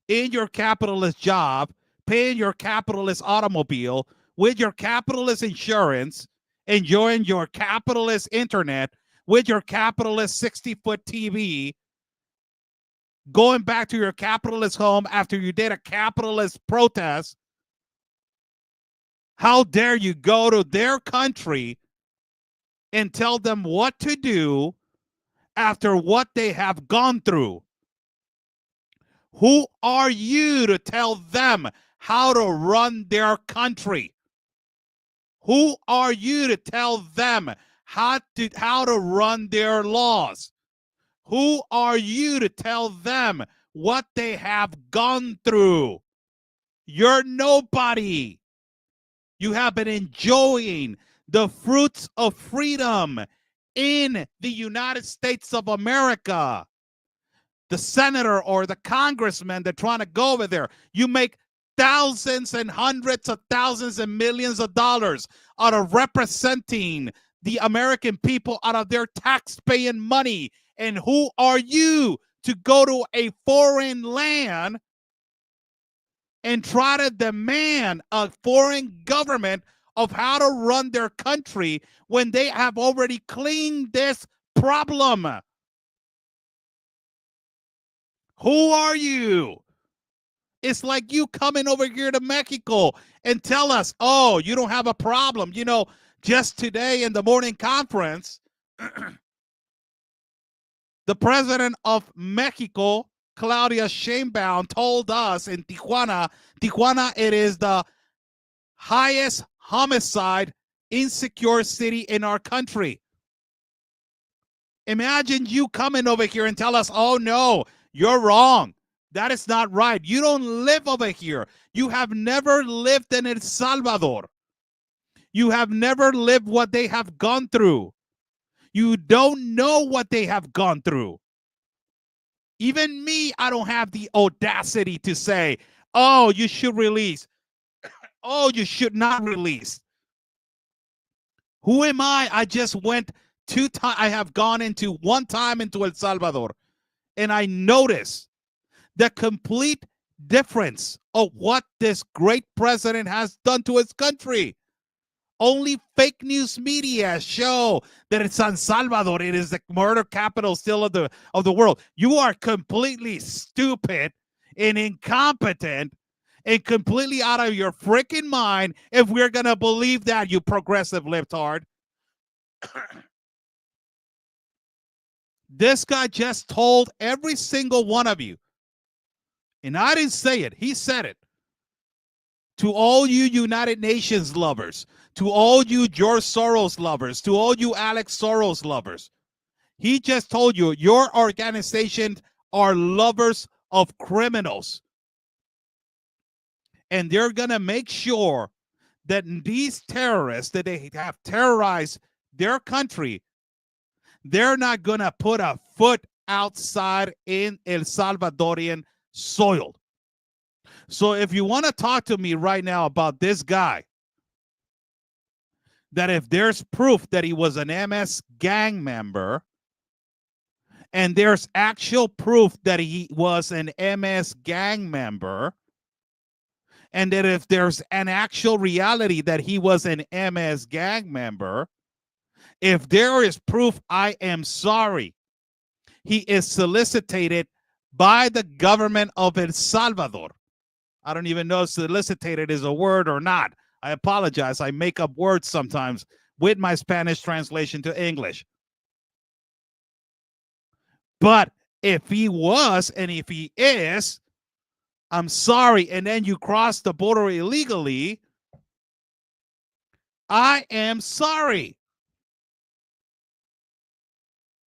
in your capitalist job, paying your capitalist automobile, with your capitalist insurance, enjoying your capitalist internet, with your capitalist 60-foot TV, going back to your capitalist home after you did a capitalist protest. How dare you go to their country and tell them what to do after what they have gone through? Who are you to tell them how to run their country? Who are you to tell them how to run their laws? Who are you to tell them what they have gone through? You're nobody. You have been enjoying the fruits of freedom in the United States of America. The senator or the congressman that trying to go over there, you make thousands and hundreds of thousands and millions of dollars out of representing the American people out of their tax-paying money. And who are you to go to a foreign land and try to demand a foreign government of how to run their country when they have already cleaned this problem? Who are you? It's like you coming over here to Mexico and tell us, oh, you don't have a problem. You know, just today in the morning conference, the president of Mexico, Claudia Sheinbaum, told us in Tijuana, it is the highest homicide, insecure city in our country. Imagine you coming over here and tell us, oh, no, you're wrong. That is not right. You don't live over here. You have never lived in El Salvador. You have never lived what they have gone through. You don't know what they have gone through. Even me, I don't have the audacity to say, oh, you should release. Oh, you should not release. Who am I? I just went 2 times. I have gone into 1 time into El Salvador, and I noticed the complete difference of what this great president has done to his country. Only fake news media show that it's San Salvador. It is the murder capital still of the world. You are completely stupid and incompetent and completely out of your freaking mind if we're going to believe that, you progressive libtard. This guy just told every single one of you, and I didn't say it, he said it, to all you United Nations lovers, to all you George Soros lovers, to all you Alex Soros lovers. He just told you your organizations are lovers of criminals. And they're going to make sure that these terrorists that they have terrorized their country, they're not going to put a foot outside in El Salvadorian soil. So if you want to talk to me right now about this guy, that if there's proof that he was an MS gang member and there's actual proof that he was an MS gang member, and that if there's an actual reality that he was an MS gang member, if there is proof, I am sorry. He is solicited by the government of El Salvador. I don't even know if solicited is a word or not. I apologize. I make up words sometimes with my Spanish translation to English. But if he was, and if he is, I'm sorry, and then you cross the border illegally, I am sorry.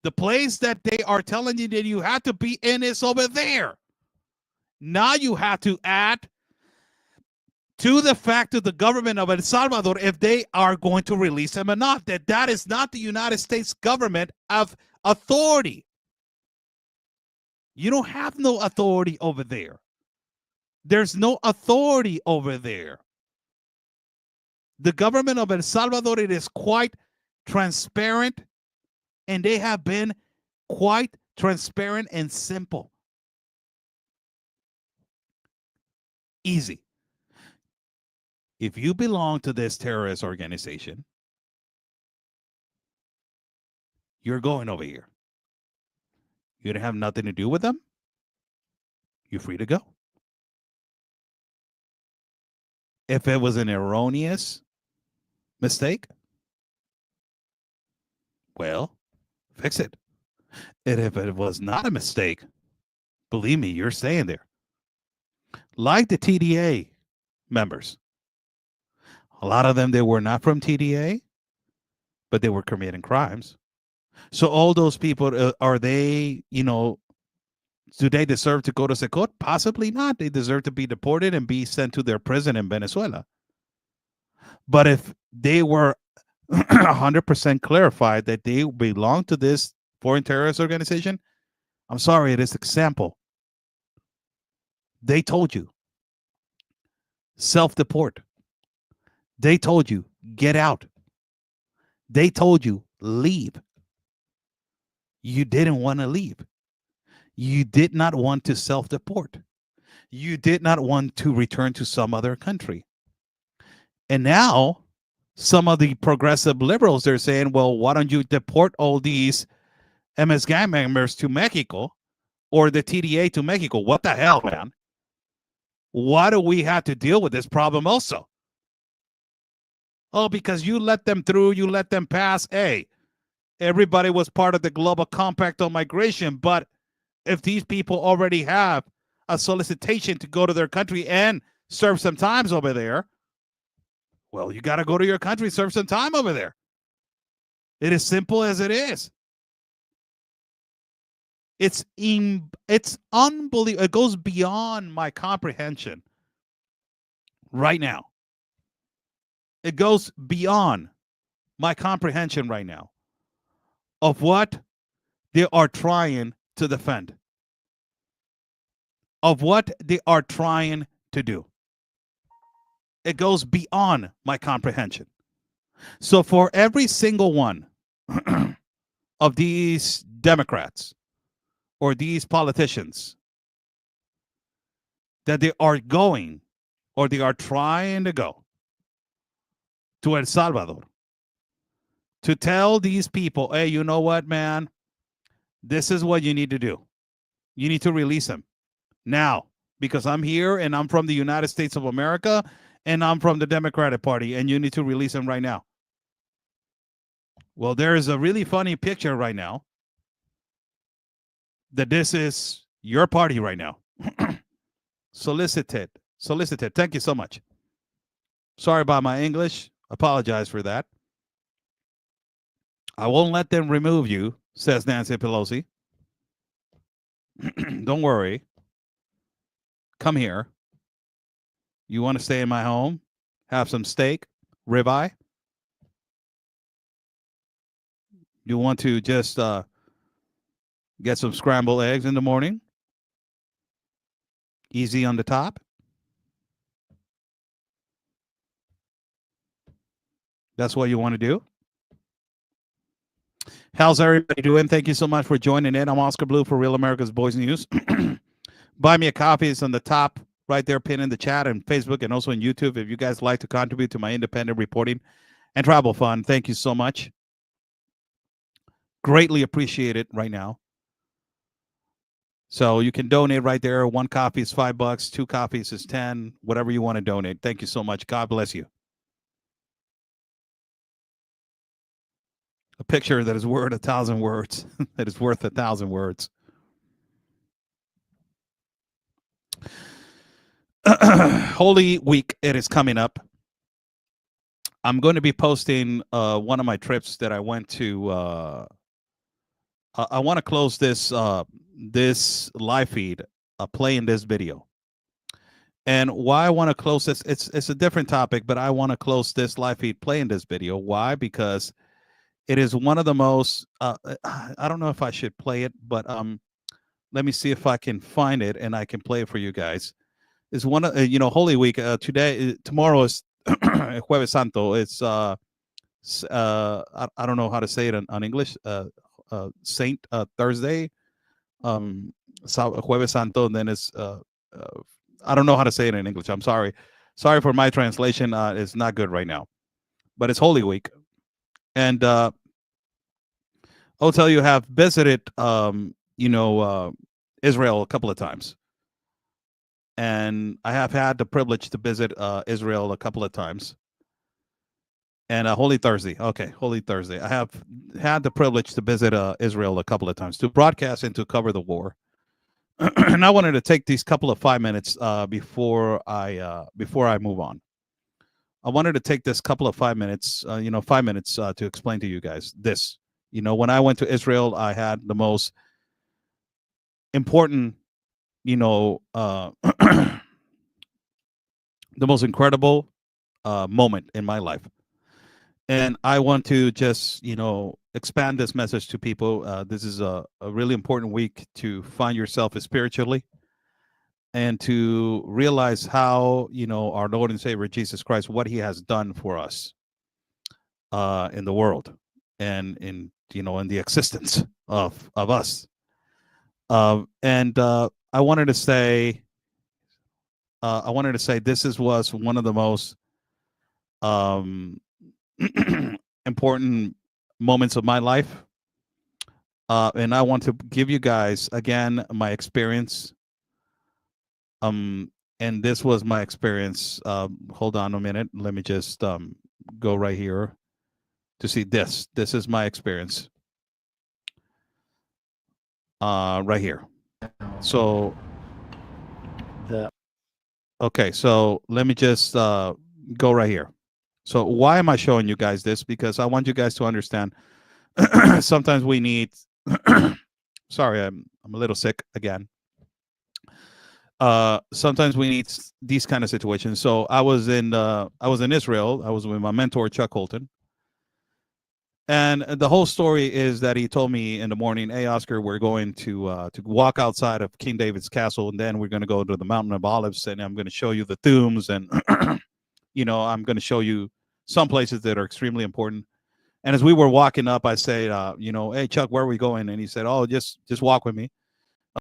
The place that they are telling you that you have to be in is over there. Now you have to add to the fact of the government of El Salvador, if they are going to release him or not, that is not the United States government of authority. You don't have no authority over there. There's no authority over there. The government of El Salvador, it is quite transparent, and they have been quite transparent and simple. Easy. If you belong to this terrorist organization, you're going over here. You don't have nothing to do with them. You're free to go. If it was an erroneous mistake, well, fix it. And if it was not a mistake, believe me, you're staying there. Like the TDA members. A lot of them, they were not from TDA, but they were committing crimes. So all those people, are they, do they deserve to go to Secot? Possibly not. They deserve to be deported and be sent to their prison in Venezuela. But if they were 100% clarified that they belong to this foreign terrorist organization, I'm sorry, it is example. They told you, self-deport. They told you, get out. They told you, leave. You didn't want to leave. You did not want to self-deport. You did not want to return to some other country. And now some of the progressive liberals, they're saying, well, why don't you deport all these MS gang members to Mexico or the TDA to Mexico? What the hell, man? Why do we have to deal with this problem also? Oh, because you let them through, you let them pass. Hey, everybody was part of the global compact on migration, but if these people already have a solicitation to go to their country and serve some times over there, well, you got to go to your country, serve some time over there. It is simple as it is. It's unbelievable. It goes beyond my comprehension right now. It goes beyond my comprehension right now of what they are trying to defend, of what they are trying to do. It goes beyond my comprehension. So for every single one of these Democrats or these politicians that they are going or they are trying to go to El Salvador to tell these people, hey, you know what, man? This is what you need to do. You need to release him now, because I'm here and I'm from the United States of America and I'm from the Democratic Party, and you need to release him right now. Well, there is a really funny picture right now that this is your party right now. Solicited. Thank you so much. Sorry about my English. Apologize for that. I won't let them remove you, says Nancy Pelosi. Don't worry. Come here. You want to stay in my home? Have some steak, ribeye? You want to just get some scrambled eggs in the morning? Easy on the top? That's what you want to do? How's everybody doing? Thank you so much for joining in. I'm Oscar Blue for Real America's Boys News. Buy me a coffee. It's on the top right there, pinned in the chat and Facebook and also on YouTube. If you guys like to contribute to my independent reporting and travel fund, thank you so much. Greatly appreciate it right now. So you can donate right there. One coffee is $5. 2 coffees is 10. Whatever you want to donate. Thank you so much. God bless you. A picture that is worth 1,000 words. That is worth 1,000 words. Holy Week, it is coming up. I'm going to be posting one of my trips that I went to. I want to close this this live feed playing this video. And why I want to close this, it's a different topic, but I want to close this live feed playing this video. Why? Because it is one of the most, I don't know if I should play it, but let me see if I can find it and I can play it for you guys. It's one of, Holy Week. Tomorrow is Jueves Santo. It's, I don't know how to say it on English. Saint Thursday. Jueves Santo. And then it's, I don't know how to say it in English. I'm sorry. Sorry for my translation. It's not good right now. But it's Holy Week. And I'll tell you, have visited, Israel a couple of times. And I have had the privilege to visit Israel a couple of times. And Holy Thursday. Okay, Holy Thursday. I have had the privilege to visit Israel a couple of times to broadcast and to cover the war. And I wanted to take these couple of 5 minutes before I move on. I wanted to take this couple of 5 minutes, 5 minutes to explain to you guys this. When I went to Israel, I had the most important, the most incredible moment in my life. And I want to just, expand this message to people. This is a really important week to find yourself spiritually and to realize how, our Lord and Savior Jesus Christ, what he has done for us in the world and in the existence of us. And I wanted to say this was one of the most important moments of my life. And I want to give you guys again my experience. And this was my experience. Hold on a minute. Let me just go right here to see this. This is my experience. Right here. So okay, so let me just go right here. So why am I showing you guys this? Because I want you guys to understand sometimes we need sorry, I'm a little sick again. Sometimes we need these kind of situations. So I was in Israel. I was with my mentor Chuck Holton. And the whole story is that he told me in the morning, "Hey, Oscar, we're going to walk outside of King David's castle, and then we're going to go to the Mountain of Olives, and I'm going to show you the tombs, and I'm going to show you some places that are extremely important." And as we were walking up, I said, "Hey, Chuck, where are we going?" And he said, "Oh, just walk with me."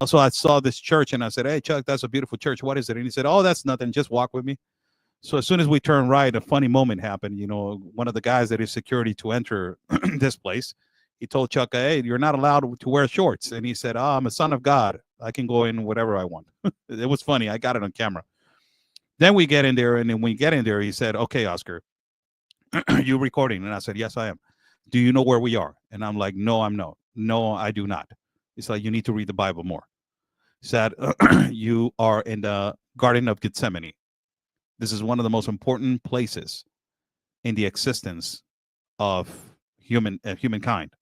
Also, I saw this church, and I said, "Hey, Chuck, that's a beautiful church. What is it?" And he said, "Oh, that's nothing. Just walk with me." So as soon as we turned right, a funny moment happened. One of the guys that is security to enter this place, he told Chuck, "Hey, you're not allowed to wear shorts." And he said, "Oh, I'm a son of God. I can go in whatever I want." It was funny. I got it on camera. Then we get in there, and then when we get in there, he said, "Okay, Oscar, you recording?" And I said, "Yes, I am." "Do you know where we are?" And I'm like, "No, I'm not. No, I do not." He's like, "You need to read the Bible more." He said, "You are in the Garden of Gethsemane. This is one of the most important places in the existence of humankind."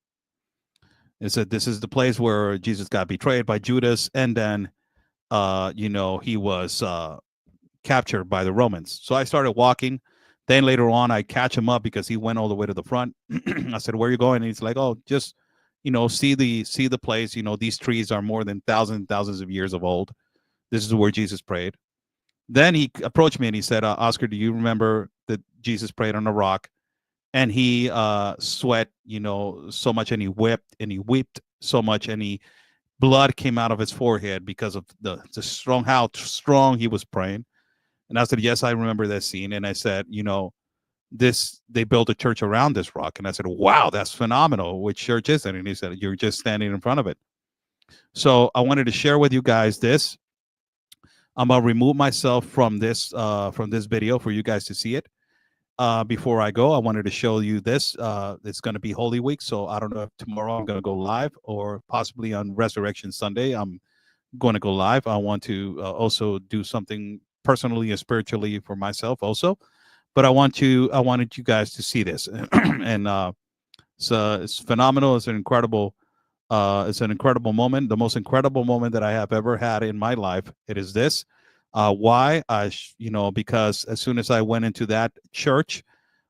It said this is the place where Jesus got betrayed by Judas, and then, he was captured by the Romans. So I started walking. Then later on, I catch him up because he went all the way to the front. I said, "Where are you going?" And he's like, "Oh, just see the place. These trees are more than thousands of years of old. This is where Jesus prayed." Then he approached me and he said, "Oscar, do you remember that Jesus prayed on a rock? and he sweat, so much, and he wept so much, and blood came out of his forehead because of the how strong he was praying. And I said, yes, I remember that scene. And I said, they built a church around this rock. And I said, wow, that's phenomenal. Which church is it? And he said, you're just standing in front of it. So I wanted to share with you guys this. I'm gonna remove myself from this video for you guys to see it. Before I go, I wanted to show you this. It's going to be Holy Week, so I don't know if tomorrow I'm going to go live or possibly on Resurrection Sunday I'm going to go live. I want to also do something personally and spiritually for myself also, but I wanted you guys to see this, and it's phenomenal. It's an incredible moment, the most incredible moment that I have ever had in my life. It is this. Why? Because as soon as I went into that church,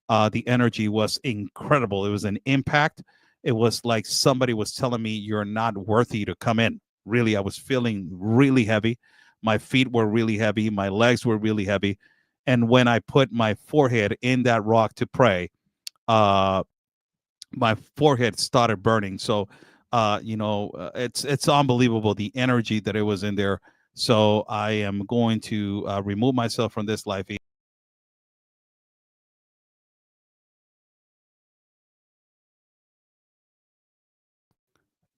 the energy was incredible. It was an impact. It was like somebody was telling me, you're not worthy to come in. Really, I was feeling really heavy. My feet were really heavy. My legs were really heavy. And when I put my forehead in that rock to pray, my forehead started burning. So, it's unbelievable, the energy that it was in there. So I am going to remove myself from this life.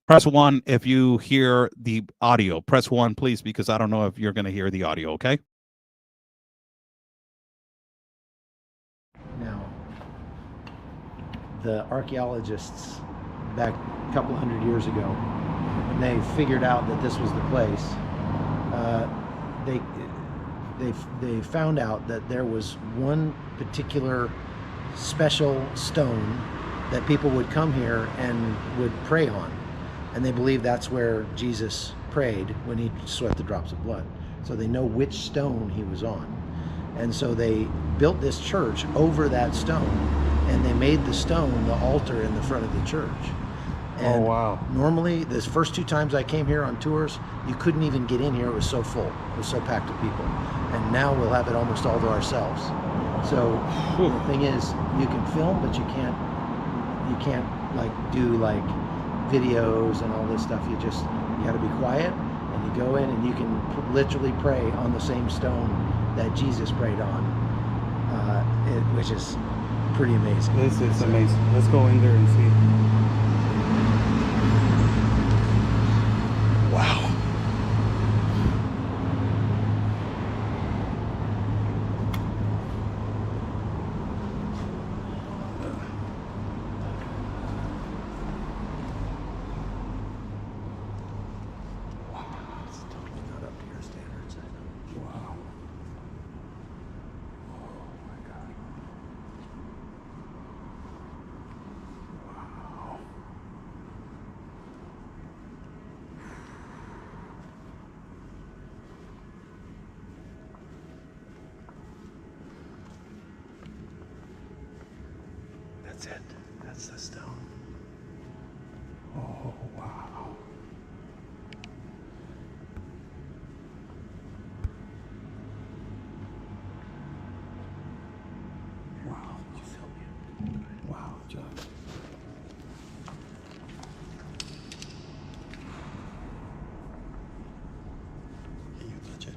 Press 1 if you hear the audio. Press 1, please, because I don't know if you're going to hear the audio, okay? Now, the archaeologists back a couple hundred years ago, when they figured out that this was the place, they found out that there was one particular special stone that people would come here and would pray on, and they believe that's where Jesus prayed when he sweat the drops of blood. So they know which stone he was on, and so they built this church over that stone, and they made the stone the altar in the front of the church. And wow. Normally, the first 2 times I came here on tours, you couldn't even get in here. It was so full. It was so packed with people. And now we'll have it almost all to ourselves. So the thing is, you can film, but you can't like do like videos and all this stuff. You got to be quiet, and you go in and you can literally pray on the same stone that Jesus prayed on, which is pretty amazing. This is amazing. Let's go in there and see. Wow. It's totally not up to your standards, I know. Wow. Oh my God. Wow. That's it. That's the stone. Oh, wow. Wow. I'll film you. Wow, John. Can you touch it?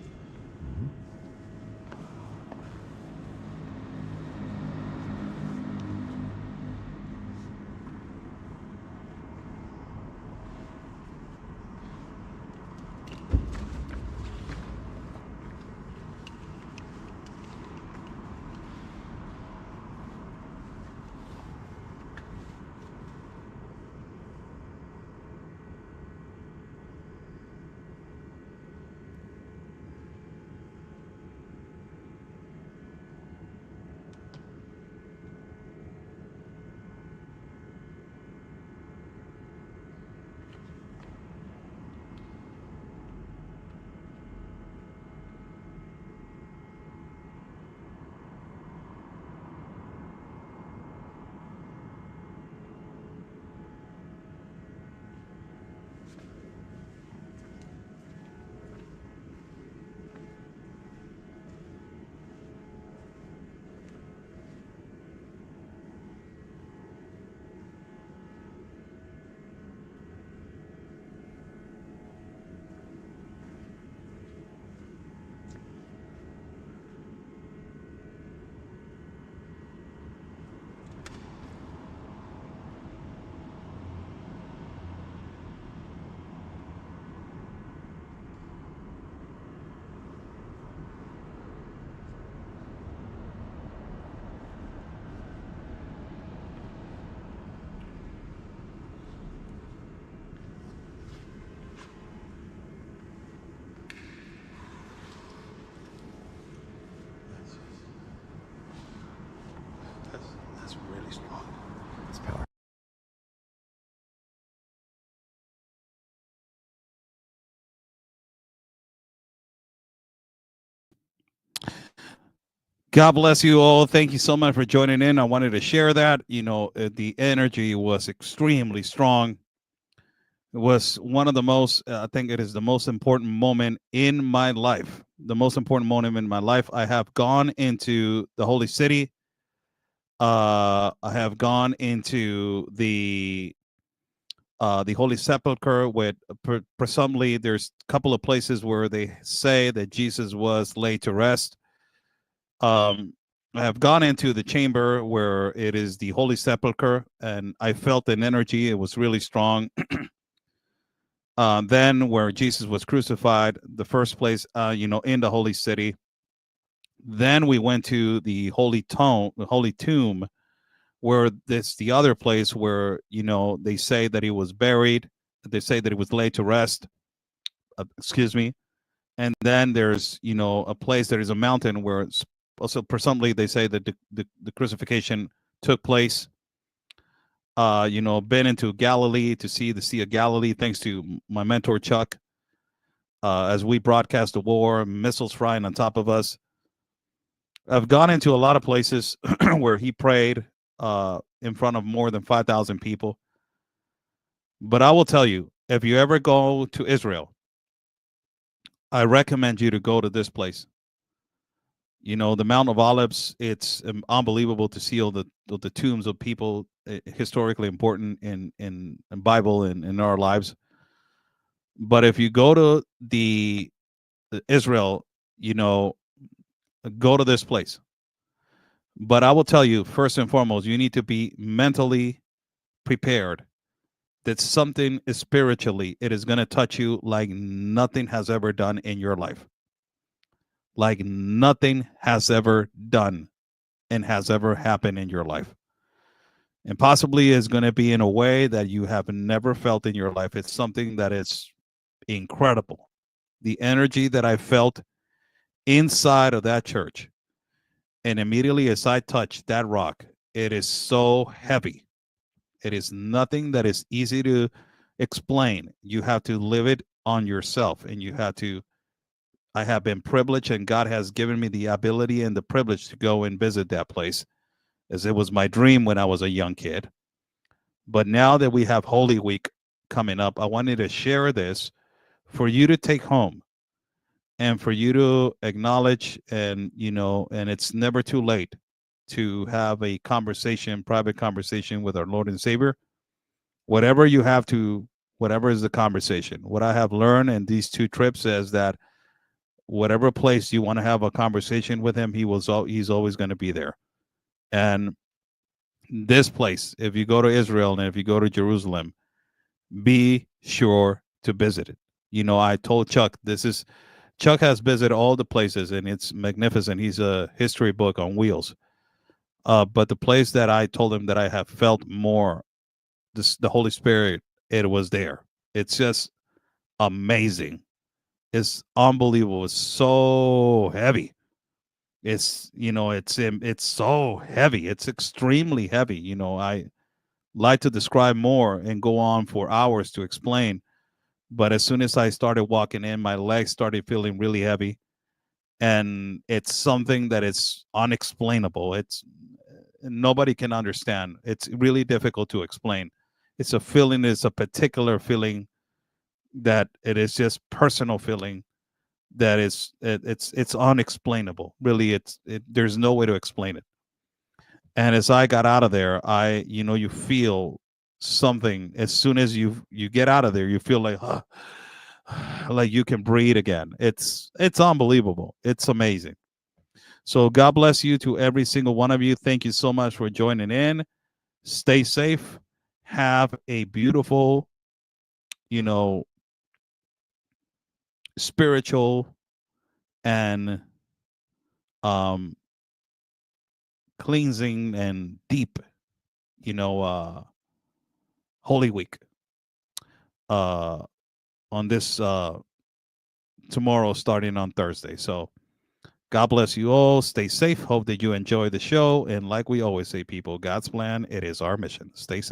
God bless you all. Thank you so much for joining in. I wanted to share that. The energy was extremely strong. It was one of the most, I think it is the most important moment in my life. The most important moment in my life. I have gone into the Holy City. I have gone into the Holy Sepulchre. With presumably, there's a couple of places where they say that Jesus was laid to rest. I have gone into the chamber where it is the Holy Sepulchre, and I felt an energy. It was really strong. Then where Jesus was crucified, the first place, in the Holy City. Then we went to the Holy Tomb, where this the other place where they say that he was buried. They say that he was laid to rest. Excuse me. And then there's a place, there is a mountain where it's also presumably they say that the crucifixion took place. Been into Galilee to see the Sea of Galilee, thanks to my mentor Chuck. As we broadcast the war, missiles flying on top of us. I've gone into a lot of places where he prayed in front of more than 5,000 people. But I will tell you, if you ever go to Israel, I recommend you to go to this place. The Mount of Olives, it's unbelievable to see all the tombs of people historically important in Bible and in our lives. But if you go to the Israel, go to this place. But I will tell you, first and foremost, you need to be mentally prepared that something is spiritually, it is going to touch you like nothing has ever done in your life. Like nothing has ever done and has ever happened in your life. And possibly is going to be in a way that you have never felt in your life. It's something that is incredible. The energy that I felt inside of that church, and immediately as I touched that rock, it is so heavy. It is nothing that is easy to explain. You have to live it on yourself, and I have been privileged, and God has given me the ability and the privilege to go and visit that place, as it was my dream when I was a young kid. But now that we have Holy Week coming up, I wanted to share this for you to take home and for you to acknowledge, and it's never too late to have a private conversation with our Lord and Savior. Whatever is the conversation. What I have learned in these 2 trips is that whatever place you want to have a conversation with him, he's always going to be there. And this place, if you go to Israel and if you go to Jerusalem, be sure to visit it. I told Chuck, Chuck has visited all the places, and it's magnificent. He's a history book on wheels. But the place that I told him that I have felt more the Holy Spirit, it was there. It's just amazing. It's unbelievable. It's so heavy. It's so heavy. It's extremely heavy. I like to describe more and go on for hours to explain. But as soon as I started walking in, my legs started feeling really heavy. And it's something that is unexplainable. Nobody can understand. It's really difficult to explain. It's a feeling, it's a particular feeling that it is just personal feeling that it's unexplainable. Really, there's no way to explain it. And as I got out of there, you feel something. As soon as you get out of there, you feel like like you can breathe again. It's unbelievable. It's amazing. So God bless you to every single one of you. Thank you so much for joining in. Stay safe. Have a beautiful, spiritual and cleansing and deep, Holy Week on this tomorrow, starting on Thursday. So God bless you all. Stay safe. Hope that you enjoy the show. And like we always say, people, God's plan, it is our mission. Stay safe.